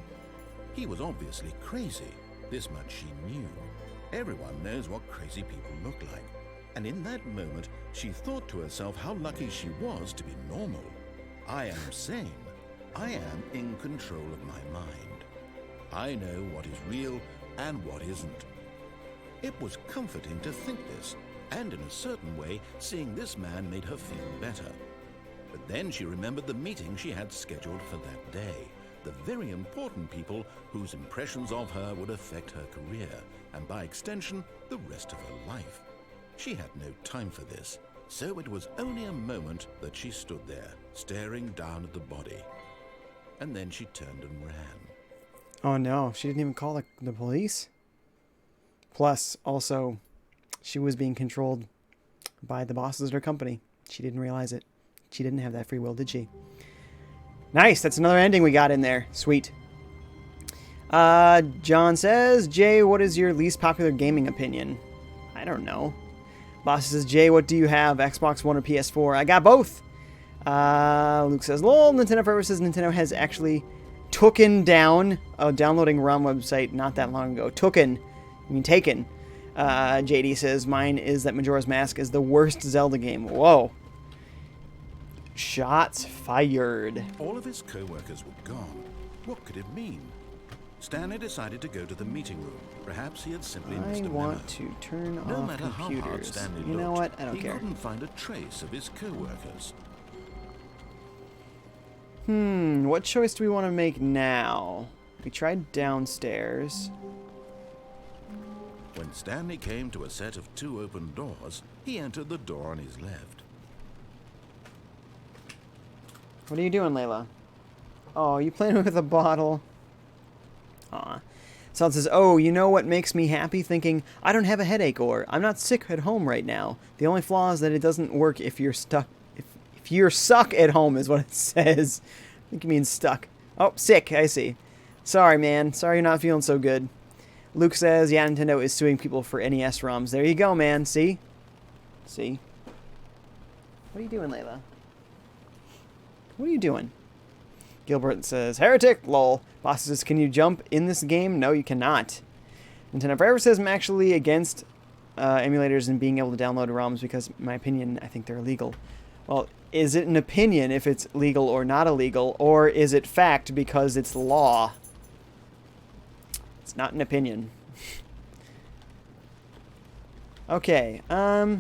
He was obviously crazy. This much she knew. Everyone knows what crazy people look like. And in that moment, she thought to herself how lucky she was to be normal. I am sane. I am in control of my mind. I know what is real and what isn't. It was comforting to think this, and in a certain way, seeing this man made her feel better. But then she remembered the meeting she had scheduled for that day. The very important people whose impressions of her would affect her career, and by extension, the rest of her life. She had no time for this, so it was only a moment that she stood there, staring down at the body. And then she turned and ran. Oh no, she didn't even call the police? Plus, also, she was being controlled by the bosses at her company. She didn't realize it. She didn't have that free will, did she? Nice, that's another ending we got in there. Sweet. John says, Jay, what is your least popular gaming opinion? I don't know. Boss says, Jay, what do you have? Xbox One or PS4? I got both. Luke says, lol, Nintendo Forever says Nintendo has actually taken down a downloading ROM website not that long ago. Taken. JD says, mine is that Majora's Mask is the worst Zelda game. Whoa. Shots fired. All of his co-workers were gone. What could it mean? Stanley decided to go to the meeting room. Perhaps he had simply missed I a want memo. to turn No off matter how hard computers. Stanley You know looked, what? I don't he care. couldn't find a trace of his co-workers. What choice do we want to make now? We tried downstairs. When Stanley came to a set of 2 open doors, he entered the door on his left. What are you doing, Layla? Oh, you playing with a bottle? Aw. Someone says, oh, you know what makes me happy? Thinking, I don't have a headache, or I'm not sick at home right now. The only flaw is that it doesn't work if you're stuck. If you're suck at home is what it says. I think it means stuck. Oh, sick, I see. Sorry, man. Sorry you're not feeling so good. Luke says, yeah, Nintendo is suing people for NES ROMs. There you go, man. See? See? What are you doing, Layla? What are you doing? Gilbert says, heretic, lol. Boss says, can you jump in this game? No, you cannot. Nintendo Forever says, I'm actually against emulators and being able to download ROMs because, in my opinion, I think they're illegal. Well, is it an opinion if it's legal or not illegal, or is it fact because it's law? It's not an opinion. Okay, I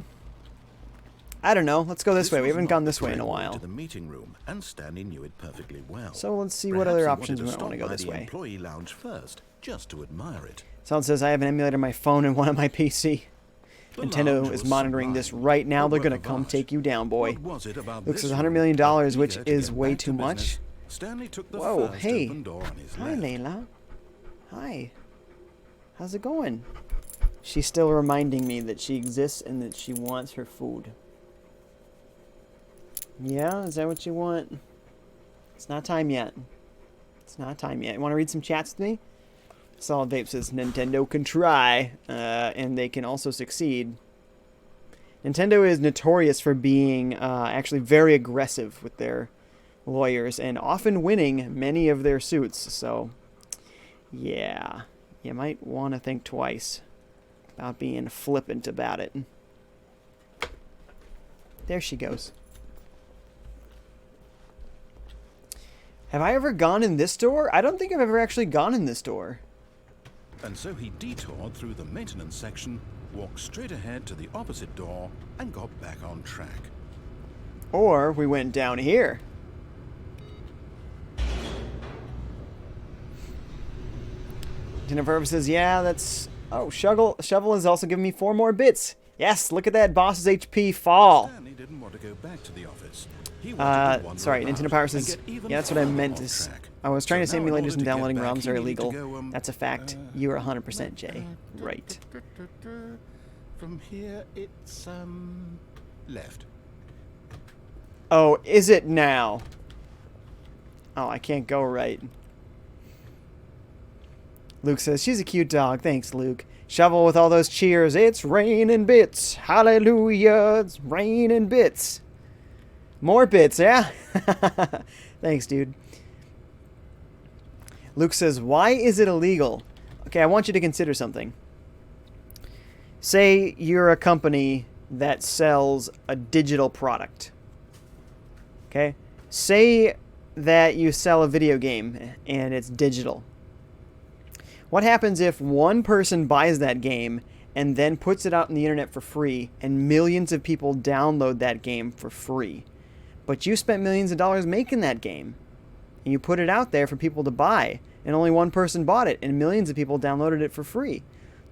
don't know. Let's go this way. We haven't gone this way in a while. To the meeting room, and Stanley knew it perfectly well. So let's see what Perhaps other he options wanted we to might want to stop go by this the way. employee lounge first, just to admire it. Someone says I have an emulator on my phone and one on my PC. The Nintendo lounge is was monitoring this sublime, right now. a They're work gonna of come art. take you down, boy. What was it about Looks this as $100 room million, that which eager to is get way back too to much. business? Stanley took the Whoa, first hey. open door on his Hi, left. Layla. Hi. How's it going? She's still reminding me that she exists and that she wants her food. Yeah, is that what you want? It's not time yet. It's not time yet. You want to read some chats with me? Solid Vape says Nintendo can try, and they can also succeed. Nintendo is notorious for being actually very aggressive with their lawyers and often winning many of their suits. So, yeah, you might want to think twice about being flippant about it. There she goes. Have I ever gone in this door? I don't think I've ever actually gone in this door. And so he detoured through the maintenance section, walked straight ahead to the opposite door, and got back on track. Or we went down here. Jennifer says, yeah, that's... Oh, Shovel has also given me 4 more bits. Yes, look at that boss's HP fall. Stanley didn't want to go back to the office. He wanted to wander Sorry, around Nintendo Power and says, get even yeah, that's what I farther meant off to... track. I was trying to say So now in emulators order and to get downloading back, ROMs he are needed illegal. to go, That's a fact. You are 100% Jay. Right. From here, it's, left. Oh, is it now? Oh, I can't go right. Luke says, she's a cute dog. Thanks, Luke. Shovel with all those cheers. It's raining bits. Hallelujah. It's raining bits. More bits, yeah? Thanks, dude. Luke says, why is it illegal? Okay, I want you to consider something. Say you're a company that sells a digital product. Okay? Say that you sell a video game and it's digital. What happens if one person buys that game and then puts it out on the internet for free and millions of people download that game for free? But you spent millions of dollars making that game and you put it out there for people to buy and only one person bought it and millions of people downloaded it for free.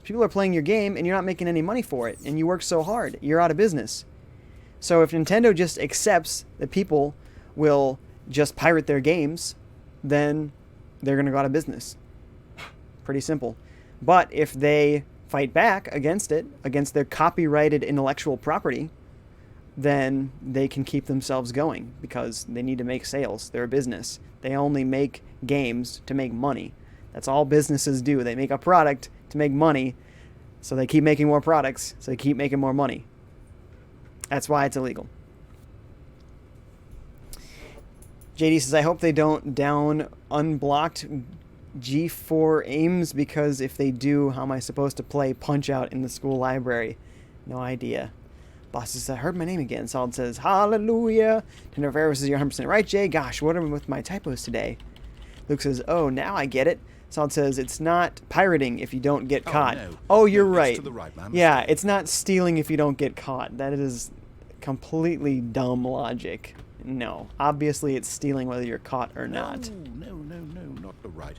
People are playing your game and you're not making any money for it and you work so hard. You're out of business. So if Nintendo just accepts that people will just pirate their games, then they're going to go out of business. Pretty simple. But if they fight back against it, against their copyrighted intellectual property, then they can keep themselves going because they need to make sales. They're a business. They only make games to make money. That's all businesses do. They make a product to make money, so they keep making more products, so they keep making more money. That's why it's illegal. JD says, I hope they don't down unblocked G4 aims, because if they do, how am I supposed to play Punch-Out in the school library? No idea. Boss says, I heard my name again. Solid says, hallelujah. Tender Pharaoh says, you're 100% right, Jay. Gosh, what am I with my typos today? Luke says, oh, now I get it. Solid says, it's not pirating if you don't get caught. No. Oh, you're No, it's right. to the right, man. Yeah, it's not stealing if you don't get caught. That is completely dumb logic. No. Obviously, it's stealing whether you're caught or not. No, not the right.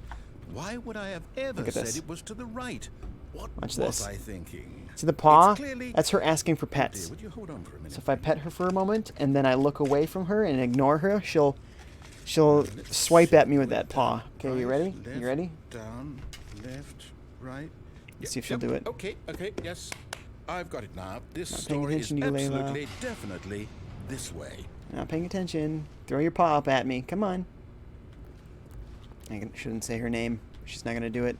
Why would I have ever Look at said this. it was to the right? What Watch was this. I thinking? See the paw? It's clearly... That's her asking for Oh dear, pets. would you hold on for a minute? So if I pet her for a moment and then I look away from her and ignore her, she'll swipe at me with that paw. Okay, you ready? Left, You ready? Down, left, right. Let's see if she'll Yep, do it. Okay, yes. I've got it now. This Not paying story is attention to you, Layla. absolutely, definitely this way. Not paying attention. Throw your paw up at me. Come on. Shouldn't say her name. She's not going to do it.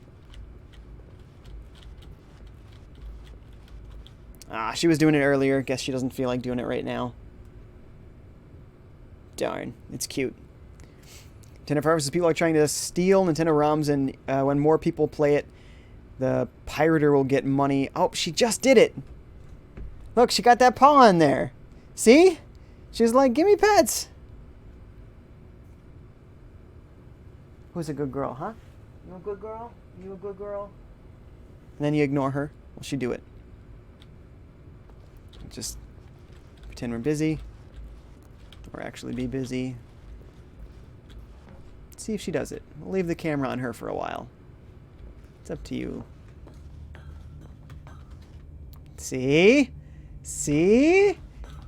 Ah, she was doing it earlier. Guess she doesn't feel like doing it right now. Darn. It's cute. Nintendo Purposes, people are trying to steal Nintendo ROMs, and when more people play it, the pirater will get money. Oh, she just did it. Look, she got that paw in there. See? She was like, give me pets. Who's a good girl, huh? You a good girl? You a good girl? And then you ignore her while she do it. Just pretend we're busy. Or actually be busy. See if she does it. We'll leave the camera on her for a while. It's up to you. See? See?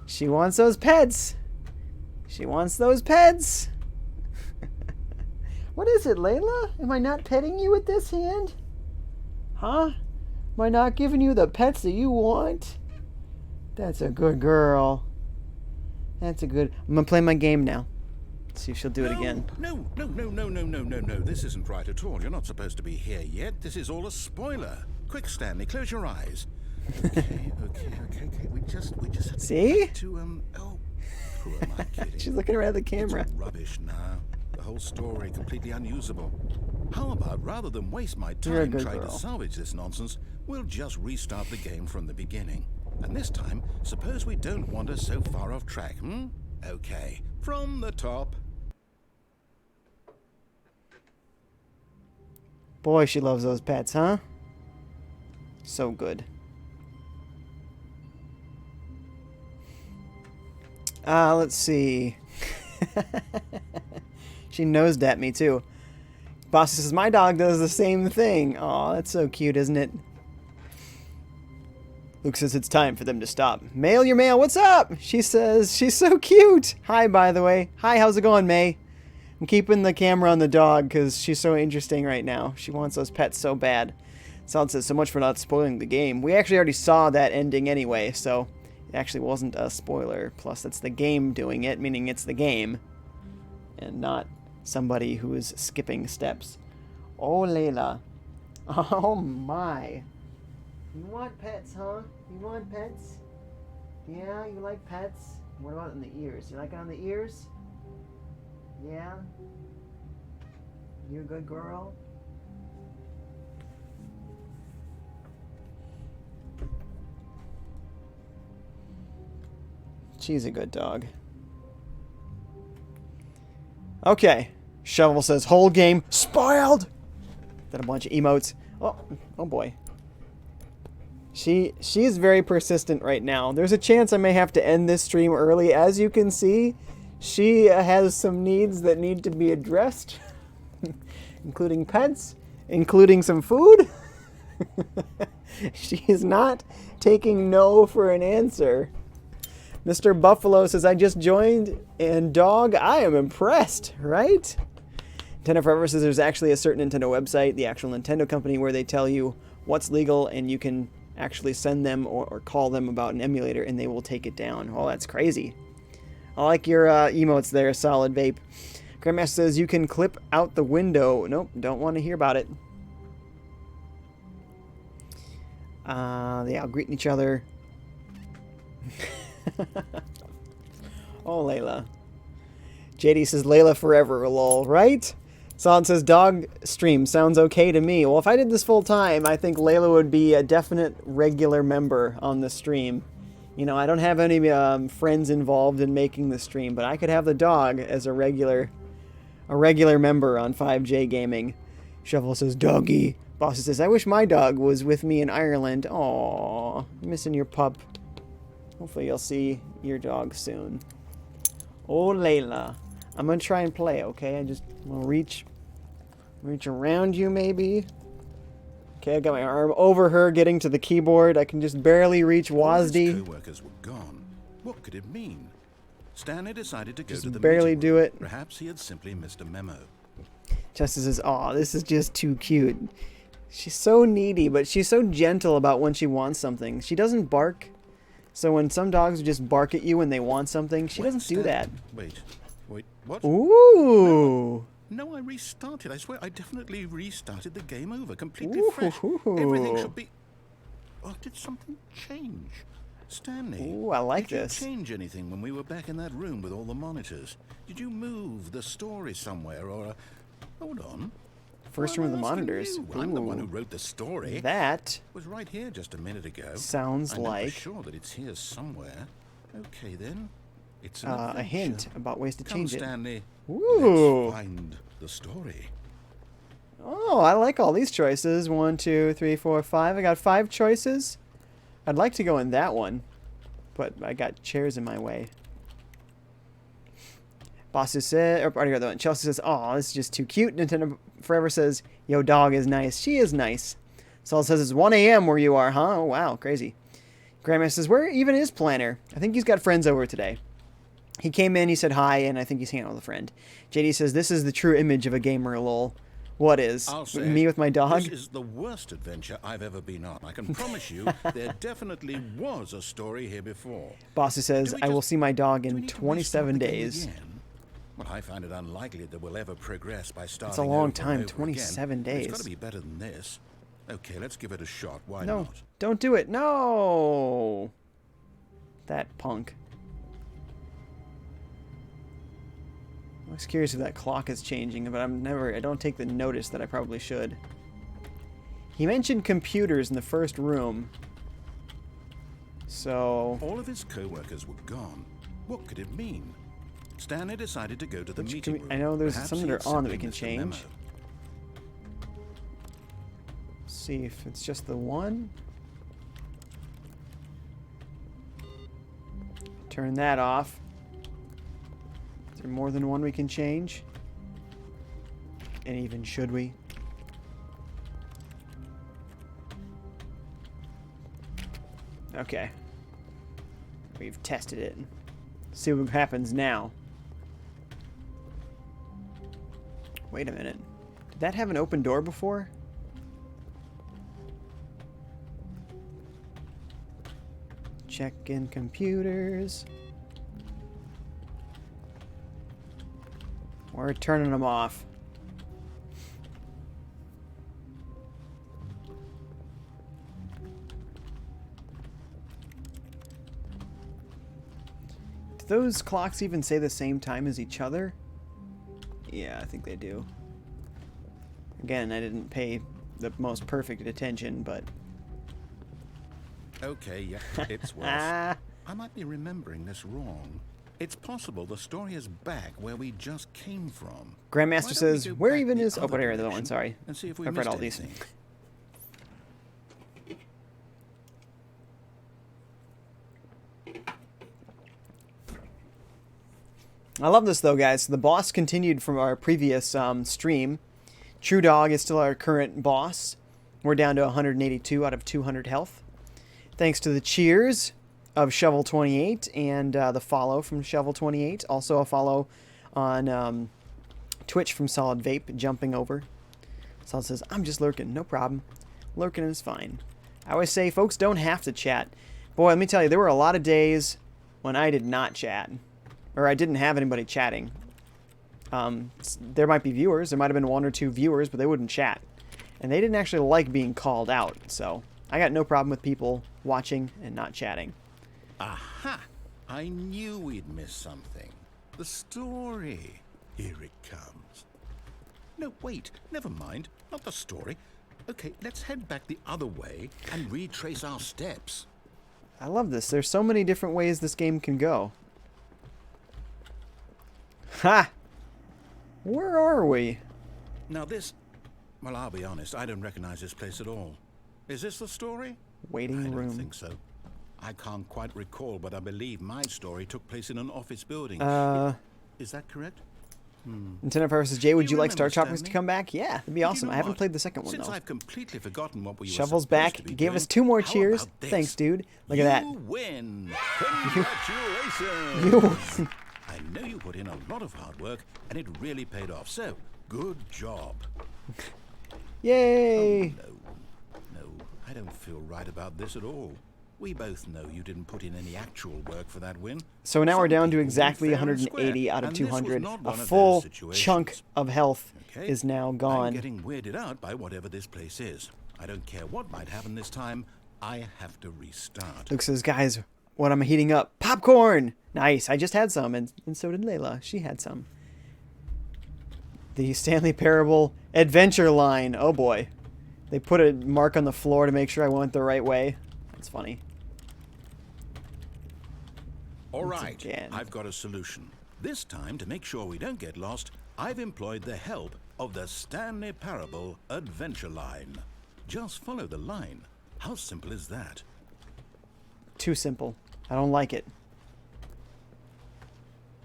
She wants those pets. She wants those pets. What is it, Layla? Am I not petting you with this hand? Huh? Am I not giving you the pets that you want? That's a good girl. That's a good... I'm going to play my game now. See if she'll do it again. No. This isn't right at all. You're not supposed to be here yet. This is all a spoiler. Quick, Stanley, close your eyes. Okay. We just have to See? get to, oh, who am I kidding? She's looking around the camera. It's rubbish now. The whole story completely unusable. How about, rather than waste my You're a time good trying girl. to salvage this nonsense, we'll just restart the game from the beginning. And this time, suppose we don't wander so far off track, hmm? Okay, from the top. Boy, she loves those pets, huh? So good. Let's see. She nosed at me, too. Boss says, my dog does the same thing. Aw, that's so cute, isn't it? Luke says it's time for them to stop. Mail your mail, what's up? She says, she's so cute. Hi, by the way. Hi, how's it going, May? I'm keeping the camera on the dog because she's so interesting right now. She wants those pets so bad. Solid says, so much for not spoiling the game. We actually already saw that ending anyway, so it actually wasn't a spoiler. Plus, that's the game doing it, meaning it's the game, and not somebody who is skipping steps. Oh, Layla. Oh, my. You want pets, huh? You want pets? Yeah, you like pets? What about in the ears? You like it on the ears? Yeah? You a good girl? She's a good dog. Okay. Shovel says, whole game spoiled! Then a bunch of emotes. Oh boy. She's very persistent right now. There's a chance I may have to end this stream early. As you can see, she has some needs that need to be addressed, including pets, including some food. She is not taking no for an answer. Mr. Buffalo says, I just joined, and dog, I am impressed, right? Nintendo Forever says there's actually a certain Nintendo website, the actual Nintendo company, where they tell you what's legal, and you can actually send them or call them about an emulator, and they will take it down. Oh, that's crazy. I like your emotes there, Solid Vape. Grandmaster says you can clip out the window. Nope, don't want to hear about it. They all greeting each other. Oh, Layla. JD says Layla forever, lol, right? Solid says dog stream sounds okay to me. Well, if I did this full time, I think Layla would be a definite regular member on the stream. You know, I don't have any friends involved in making the stream, but I could have the dog as a regular member on FiveJay Gaming. Shovel says doggy. Boss says I wish my dog was with me in Ireland. Aww, missing your pup. Hopefully you'll see your dog soon. Oh, Layla. I'm going to try and play, okay? I just will reach around you, maybe. Okay, I got my arm over her, getting to the keyboard. I can just barely reach WASD. His co-workers were gone. What could it mean? Stanley decided to go Just to the barely meeting do room. it. Perhaps he had simply missed a memo. Justice says, aw, this is just too cute. She's so needy, but she's so gentle about when she wants something. She doesn't bark. So when some dogs just bark at you when they want something, she doesn't do that. Wait, what? Ooh. No, I restarted. I swear, I definitely restarted the game over, completely fresh. Everything should be... Oh, did something change? Stanley, Ooh, I like did this. you change anything when we were back in that room with all the monitors? Did you move the story somewhere, or... Hold on. First Why room am with the I asking monitors. you? I'm the one Ooh. who wrote the story. That Was right here just a minute ago. sounds I know for like sure that it's here somewhere. Okay, then. It's a hint about ways to Come, change it. Stanley. Ooh. Let's find the story. Oh, I like all these choices. 1, 2, 3, 4, 5. I got 5 choices. I'd like to go in that one, but I got chairs in my way. Boss said, or already got the one. Chelsea says, "Oh, this is just too cute." Nintendo Forever says, "Yo, dog is nice." She is nice. Saul says, "It's 1 a.m. where you are, huh?" Oh, wow, crazy. Grandma says, "Where even is Planner?" I think he's got friends over today. He came in, he said hi, and I think he's hanging out with a friend. JD says, "This is the true image of a gamer, lol." What is? I'll say Me with my dog? This is the worst adventure I've ever been on. I can promise you there definitely was a story here before. Bossy says, "I will see my dog Do we in need to 27 restart the game days." again? Well, I find it unlikely that we'll ever progress by starting It's a long over time, and over 27 again. days. It's got to be better than this. Okay, let's give it a shot. Why No, not? don't do it. No! That punk. I was curious if that clock is changing, but I don't take the notice that I probably should. He mentioned computers in the first room. So, All of his co-workers were gone. What could it mean? Stanley decided to go to the meeting room. I know there's Perhaps something he'd that are on that we simply can missed a memo. change. See if it's just the one. Turn that off. Is there more than one we can change? And even should we? Okay. We've tested it. See what happens now. Wait a minute. Did that have an open door before? Check in computers. We're turning them off. Do those clocks even say the same time as each other? Yeah, I think they do. Again, I didn't pay the most perfect attention, but... Okay, yeah, it's worse. I might be remembering this wrong. It's possible the story is back where we just came from. Grandmaster says, "Where even is..." Oh, but here, the direction one, sorry. And see if we I've read missed all these. anything. I love this though, guys. The boss continued from our previous stream. True Dog is still our current boss. We're down to 182 out of 200 health. Thanks to the cheers of Shovel28 and the follow from Shovel28. Also a follow on Twitch from Solid Vape, jumping over. Solid says, "I'm just lurking, no problem. Lurking is fine." I always say, folks don't have to chat. Boy, let me tell you, there were a lot of days when I did not chat. Or I didn't have anybody chatting. There might be viewers. There might have been 1 or 2 viewers, but they wouldn't chat. And they didn't actually like being called out. So I got no problem with people watching and not chatting. Aha! I knew we'd miss something. The story. Here it comes. No, wait. Never mind. Not the story. Okay, let's head back the other way and retrace our steps. I love this. There's so many different ways this game can go. Ha! Where are we? Now this... Well, I'll be honest. I don't recognize this place at all. Is this the story? Waiting I don't room. think so. I can't quite recall, but I believe my story took place in an office building. Is that correct? Nintendo Power says, "Jay, would Do you you like Star remember, Tropics to Stanley? come back?" Yeah, that'd be You awesome. know I haven't what? played the second one, Since though. I've completely forgotten what we were Shovel's supposed back. to be Gave doing, us 2 more how cheers. about this? Thanks, dude. Look at that. You win. Congratulations. You win. I know you put in a lot of hard work, and it really paid off. So, good job. Yay! No, I don't feel right about this at all. We both know you didn't put in any actual work for that win. So now we're Some down to people exactly win fair and 180 square, out of and this was 200. not A one of those full situations. chunk of health Okay? is now I'm gone. getting weirded out by whatever this place is. I don't care what might happen this time. I have to restart. Luke says, "Guys, what am I heating up? Popcorn! Nice. I just had some, and so did Layla. She had some." The Stanley Parable Adventure line. Oh boy. They put a mark on the floor to make sure I went the right way. That's funny. All right, again. I've got a solution. This time, to make sure we don't get lost, I've employed the help of the Stanley Parable Adventure Line. Just follow the line. How simple is that? Too simple. I don't like it.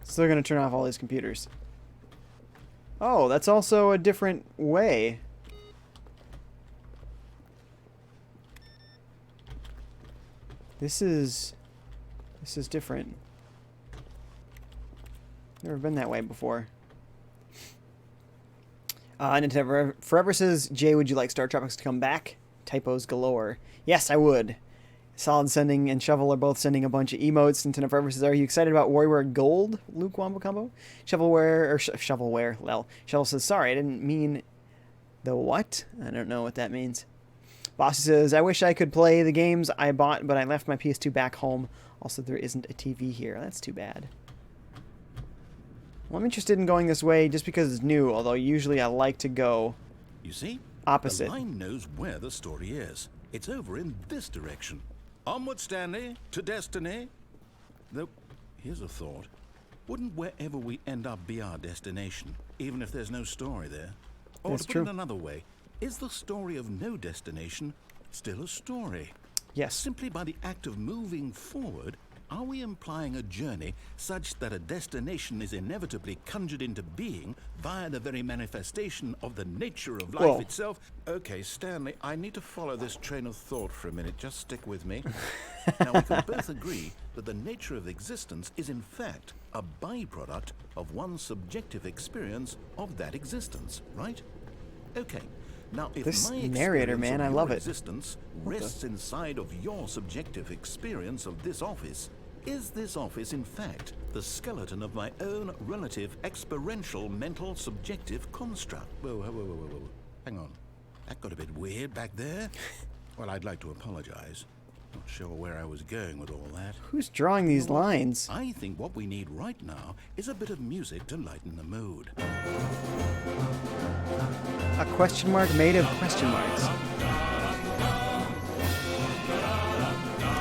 So they're going to turn off all these computers. Oh, that's also a different way. This is different. Never been that way before. Nintendo Forever says, Jay, would you like Star Tropics to come back? Typos galore. Yes, I would. Solid Sending and Shovel are both sending a bunch of emotes. Nintendo Forever says, are you excited about WarioWare Gold? Luke Wombo Combo? Shovelware, lel. Shovel says, sorry, I didn't mean the what? I don't know what that means. Bossy says, I wish I could play the games I bought, but I left my PS2 back home. Also, there isn't a TV here. That's too bad. Well, I'm interested in going this way just because it's new, although usually I like to go You see? opposite. The line knows where the story is. It's over in this direction. Onward, Stanley, to destiny. Though, here's a thought. Wouldn't wherever we end up be our destination, even if there's no story there? Or That's to put true. it another way, is the story of no destination still a story? Yes. Simply by the act of moving forward, are we implying a journey such that a destination is inevitably conjured into being via the very manifestation of the nature of life Whoa. itself? Okay, Stanley, I need to follow this train of thought for a minute. Just stick with me. Now, we can both agree that the nature of existence is in fact a byproduct of one's subjective experience of that existence, right? Okay. Now, if This my narrator, experience man, of I your love it. existence rests inside of your subjective experience of this office, is this office in fact the skeleton of my own relative experiential mental subjective construct? Whoa. Hang on. That got a bit weird back there. Well, I'd like to apologize. Not sure where I was going with all that. Who's drawing these lines? I think what we need right now is a bit of music to lighten the mood. A question mark made of question marks.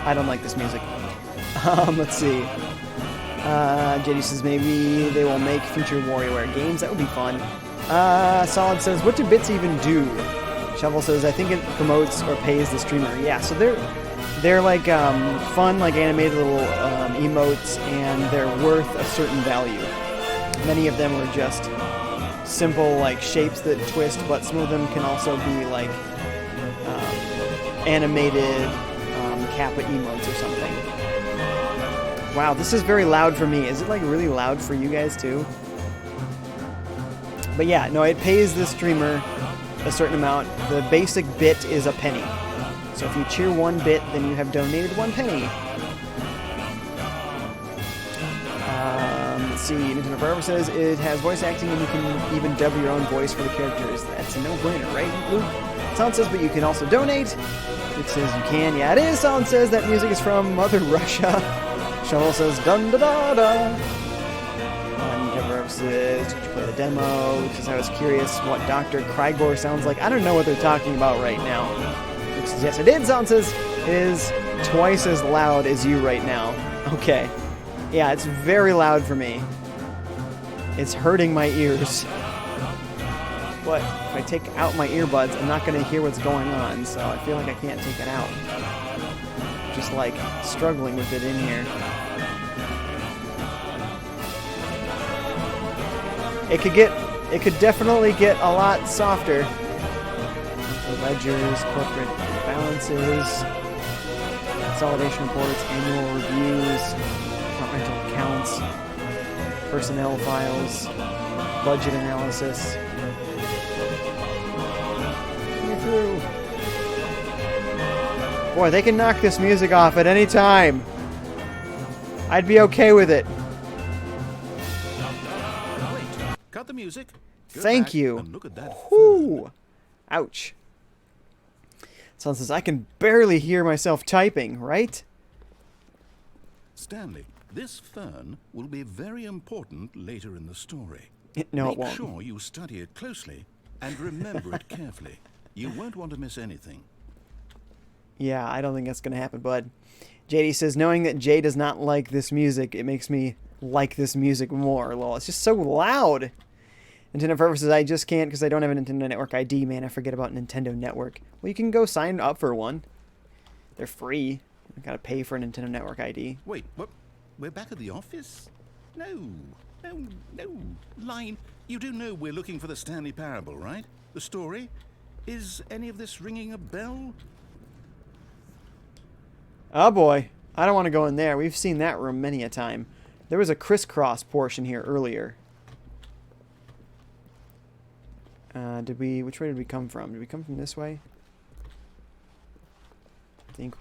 I don't like this music. Let's see. JD says maybe they will make future WarioWare games. That would be fun. Solid says, what do bits even do? Shovel says, I think it promotes or pays the streamer. Yeah, so they're like fun, like animated little emotes, and they're worth a certain value. Many of them are just simple like shapes that twist, but some of them can also be like animated Kappa emotes or something. Wow, this is very loud for me. Is it like really loud for you guys too? But yeah, no, it pays the streamer a certain amount. The basic bit is a penny. So if you cheer 1 bit, then you have donated 1 penny. Let's see, Nintendo Forever says it has voice acting and you can even dub your own voice for the characters. That's a no-brainer, right, Luke? Sound says, but you can also donate. It says you can. Yeah, it is. Sound says that music is from Mother Russia. Shovel says, dun da da da. Nintendo Forever says, did you play the demo? Because I was curious what Dr. Krygor sounds like. I don't know what they're talking about right now. Luke says, yes, I did. Sound says it is twice as loud as you right now. Okay. Yeah, it's very loud for me. It's hurting my ears. But if I take out my earbuds, I'm not going to hear what's going on, so I feel like I can't take it out. Just like struggling with it in here. It could definitely get a lot softer. Ledgers, corporate balances, consolidation reports, annual reviews, departmental accounts, personnel files, budget analysis. Through. Boy, they can knock this music off at any time. I'd be okay with it. Wait, cut the music. Go Thank back you. and look at that Whew. Ouch. Someone says, I can barely hear myself typing, right? Stanley, this fern will be very important later in the story. No, Make it won't. sure you study it closely and remember it carefully. You won't want to miss anything. Yeah, I don't think that's going to happen, bud. JD says, knowing that Jay does not like this music, it makes me like this music more. Lol, it's just so loud. Nintendo Forever says, I just can't because I don't have a Nintendo Network ID, man. I forget about Nintendo Network. Well, you can go sign up for one. They're free. You gotta pay for a Nintendo Network ID. Wait, what? We're back at the office? No. Line, you do know we're looking for the Stanley Parable, right? The story? Is any of this ringing a bell? Oh boy. I don't want to go in there. We've seen that room many a time. There was a crisscross portion here earlier. Which way did we come from? Did we come from this way? I think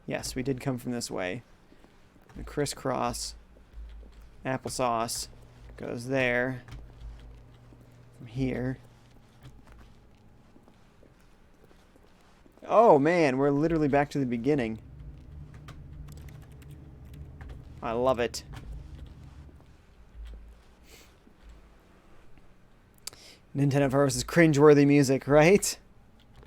yes, we did come from this way. The crisscross applesauce goes there. From here. Oh man, we're literally back to the beginning. I love it. Nintendo versus cringeworthy music, right?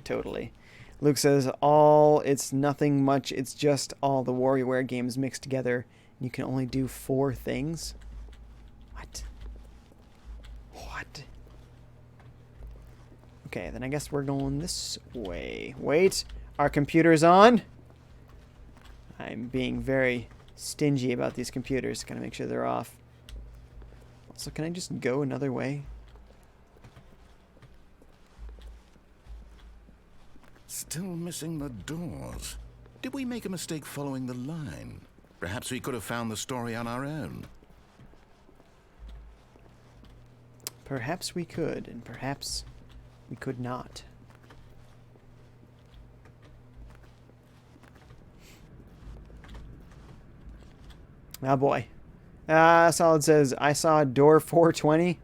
Totally. Luke says, it's nothing much, it's just all the WarioWare games mixed together. You can only do 4 things? What? What? Okay, then I guess we're going this way. Wait, our computer's on? I'm being very stingy about these computers. Gotta make sure they're off. Also, can I just go another way? Still missing the doors. Did we make a mistake following the line? Perhaps we could have found the story on our own. Perhaps we could, and perhaps we could not. Oh boy. Solid says, I saw door 420.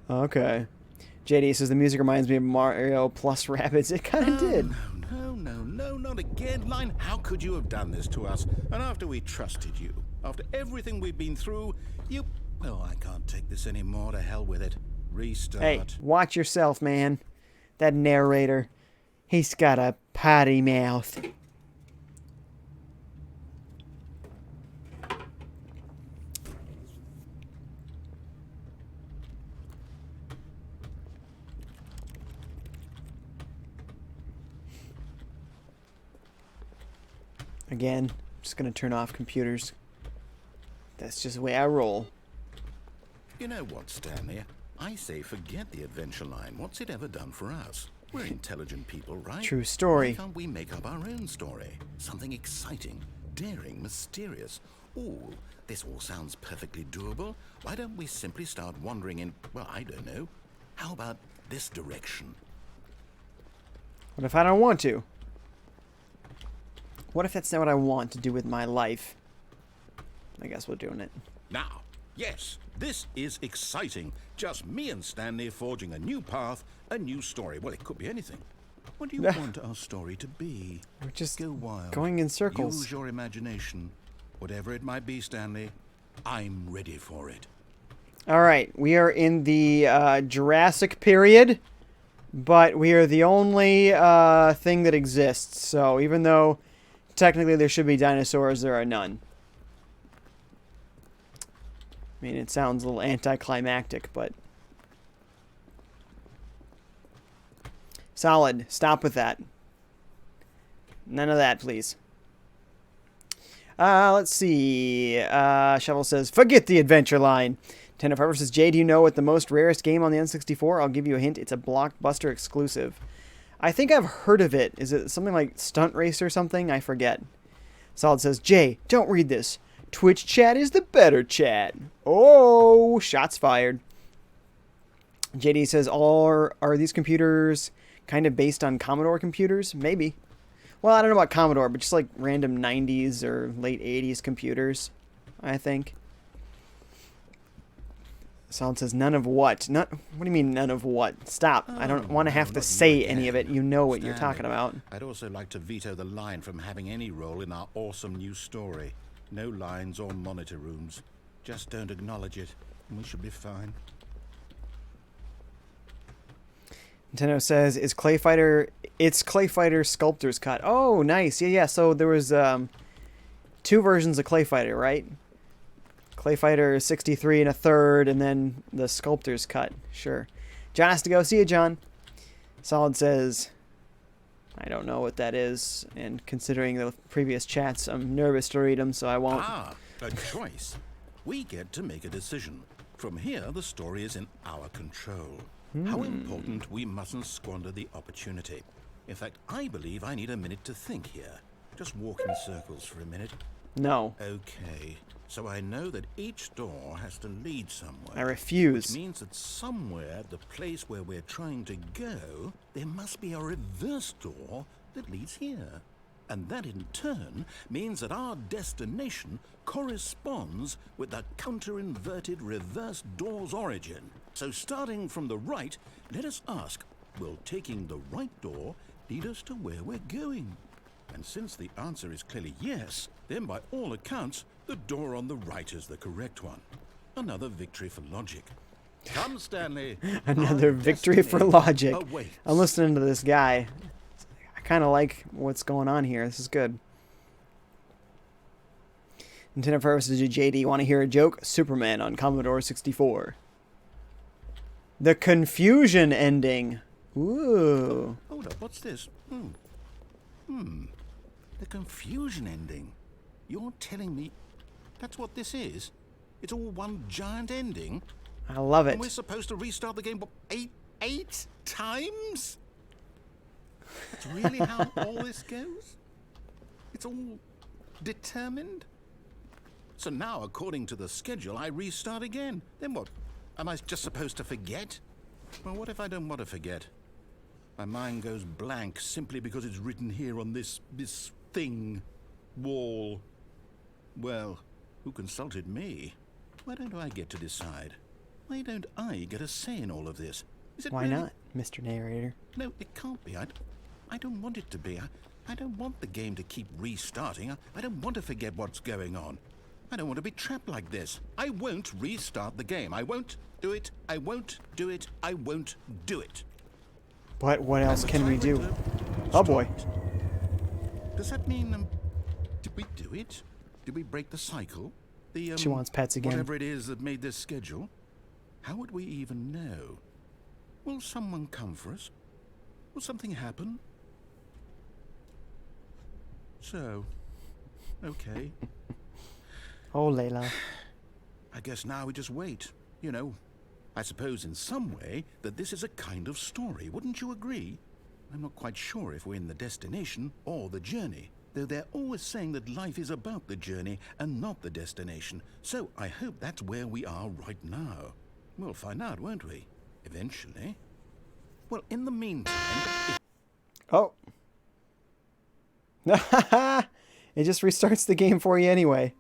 Okay. JD says, the music reminds me of Mario plus Rabbids. It kind of did. No, not again. Line, how could you have done this to us? And after we trusted you, after everything we've been through, you... Well, I can't take this anymore. To hell with it. Restart. Hey, watch yourself, man. That narrator, he's got a potty mouth. Again, I'm just going to turn off computers. That's just the way I roll. You know what, Stanley? I say forget the adventure line. What's it ever done for us? We're intelligent people, right? True story. Why can't we make up our own story? Something exciting, daring, mysterious. Ooh, this all sounds perfectly doable. Why don't we simply start wandering in, well, I don't know. How about this direction? What if I don't want to? What if that's not what I want to do with my life? I guess we're doing it. Now, yes, this is exciting. Just me and Stanley forging a new path, a new story. Well, it could be anything. What do you want our story to be? We're just Go wild. going in circles. Use your imagination. Whatever it might be, Stanley, I'm ready for it. All right, we are in the Jurassic period, but we are the only thing that exists. So even though technically there should be dinosaurs, there are none. I mean, it sounds a little anticlimactic, but... Solid. Stop with that. None of that, please. Let's see. Shovel says, forget the adventure line. Nintendo Forever says, Jay, do you know what the most rarest game on the N64? I'll give you a hint. It's a Blockbuster exclusive. I think I've heard of it. Is it something like Stunt Race or something? I forget. Solid says, Jay, don't read this. Twitch chat is the better chat. Oh, shots fired. JD says, are these computers kind of based on Commodore computers? Maybe. Well, I don't know about Commodore, but just like random 90s or late 80s computers, I think. Solid says, none of what? What do you mean, none of what? Stop. I don't want to have to say any of it. You know what you're talking about. I'd also like to veto the line from having any role in our awesome new story. No lines or monitor rooms. Just don't acknowledge it, and we should be fine. Nintendo says, it's Clay Fighter Sculptor's Cut. Oh, nice. Yeah. So there was 2 versions of Clay Fighter, right? Clay Fighter 63 and a third, and then the sculptor's cut. Sure. John has to go. See you, John. Solid says, I don't know what that is, and considering the previous chats, I'm nervous to read them, so I won't. Ah, a choice. We get to make a decision. From here, the story is in our control. How important we mustn't squander the opportunity. In fact, I believe I need a minute to think here. Just walk in circles for a minute. No. Okay, so I know that each door has to lead somewhere. I refuse. Which means that somewhere at the place where we're trying to go, there must be a reverse door that leads here. And that in turn means that our destination corresponds with the counter-inverted reverse door's origin. So starting from the right, let us ask, will taking the right door lead us to where we're going? And since the answer is clearly yes, then by all accounts, the door on the right is the correct one. Another victory for logic. Come, Stanley. Another victory for logic. Awaits. I'm listening to this guy. I kind of like what's going on here. This is good. Nintendo versus JD. Want to hear a joke? Superman on Commodore 64. The confusion ending. Ooh. Hold up, what's this? The confusion ending. You're telling me that's what this is? It's all one giant ending? I love it. And we're supposed to restart the game, what, eight times? That's really how all this goes? It's all determined? So now, according to the schedule, I restart again. Then what? Am I just supposed to forget? Well, what if I don't want to forget? My mind goes blank simply because it's written here on this thing, wall. Well, who consulted me? Why don't I get to decide? Why don't I get a say in all of this? Is it Why really? not, Mr. Narrator? No, it can't be. I don't want it to be. I don't want the game to keep restarting. I don't want to forget what's going on. I don't want to be trapped like this. I won't restart the game. I won't do it. I won't do it. I won't do it. But what else The can we do? timer Oh boy. stopped. Does that mean, did we do it? Did we break the cycle? The, She wants pets again. Whatever it is that made this schedule? How would we even know? Will someone come for us? Will something happen? So, okay. Oh, Layla. I guess now we just wait. You know, I suppose in some way that this is a kind of story. Wouldn't you agree? I'm not quite sure if we're in the destination or the journey, though they're always saying that life is about the journey and not the destination. So I hope that's where we are right now. We'll find out, won't we? Eventually. Well, in the meantime... Oh. It just restarts the game for you anyway.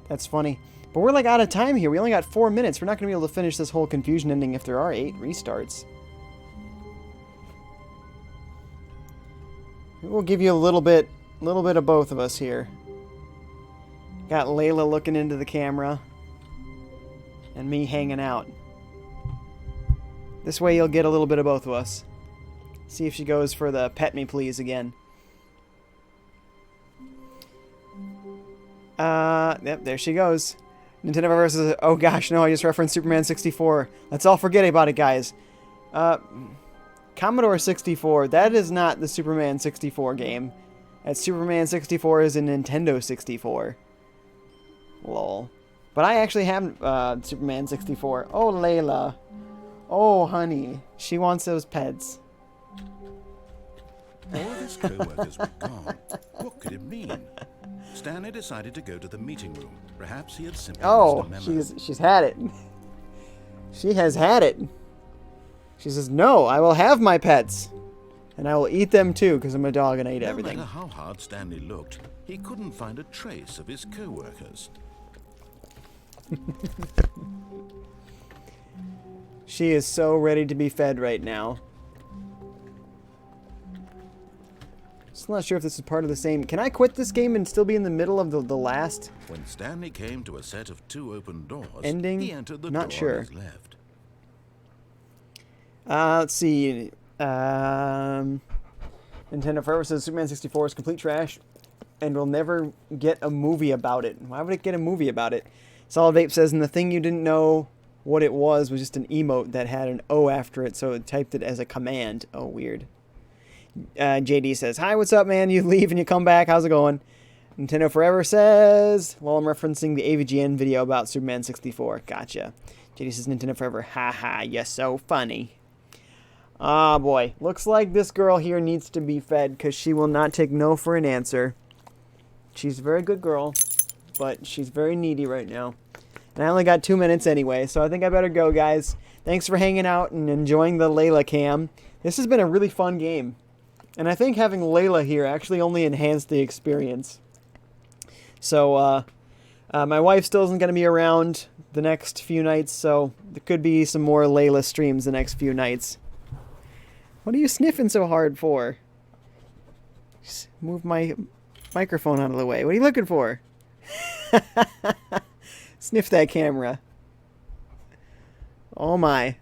That's funny. But we're like out of time here. We only got 4 minutes. We're not going to be able to finish this whole confusion ending if there are 8 restarts. We'll give you a little bit of both of us here. Got Layla looking into the camera. And me hanging out. This way you'll get a little bit of both of us. See if she goes for the pet me please again. Yep, there she goes. Nintendo versus... Oh gosh, no, I just referenced Superman 64. Let's all forget about it, guys. Commodore 64, that is not the Superman 64 game. That Superman 64 is a Nintendo 64. Lol. But I actually have Superman 64. Oh, Layla. Oh, honey. She wants those pets. All of his co-workers were gone. What could it mean? Stanley decided to go to the meeting room. Perhaps he had simply Oh, missed a memo. she's had it. She has had it. She says, no, I will have my pets. And I will eat them too, because I'm a dog and I eat No everything. matter how hard Stanley looked, he couldn't find a trace of his co-workers. She is so ready to be fed right now. Still not sure if this is part of the same... Can I quit this game and still be in the middle of the last When Stanley came to a set of 2 open doors, ending? he entered the Not door sure. on his left. Let's see. Nintendo Forever says Superman 64 is complete trash. and we'll never get a movie about it. Why would it get a movie about it? Solid Vape says, and the thing you didn't know what it was just an emote that had an O after it, so it typed it as a command. Oh, weird. JD says, hi, what's up, man? You leave and you come back. How's it going? Nintendo Forever says, well, I'm referencing the AVGN video about Superman 64. Gotcha. JD says, Nintendo Forever, haha, you're so funny. Ah, boy. Looks like this girl here needs to be fed because she will not take no for an answer. She's a very good girl, but she's very needy right now. And I only got 2 minutes anyway, so I think I better go, guys. Thanks for hanging out and enjoying the Layla cam. This has been a really fun game. And I think having Layla here actually only enhanced the experience. So, my wife still isn't going to be around the next few nights, so there could be some more Layla streams the next few nights. What are you sniffing so hard for? Just move my microphone out of the way. What are you looking for? Sniff that camera. Oh my.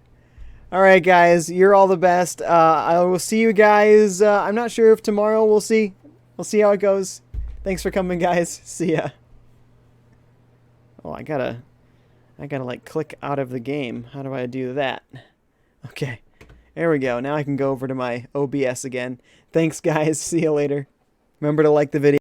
Alright guys, you're all the best. I will see you guys. I'm not sure if tomorrow, we'll see. We'll see how it goes. Thanks for coming, guys. See ya. Oh, I gotta like click out of the game. How do I do that? Okay. There we go. Now I can go over to my OBS again. Thanks guys. See you later. Remember to like the video.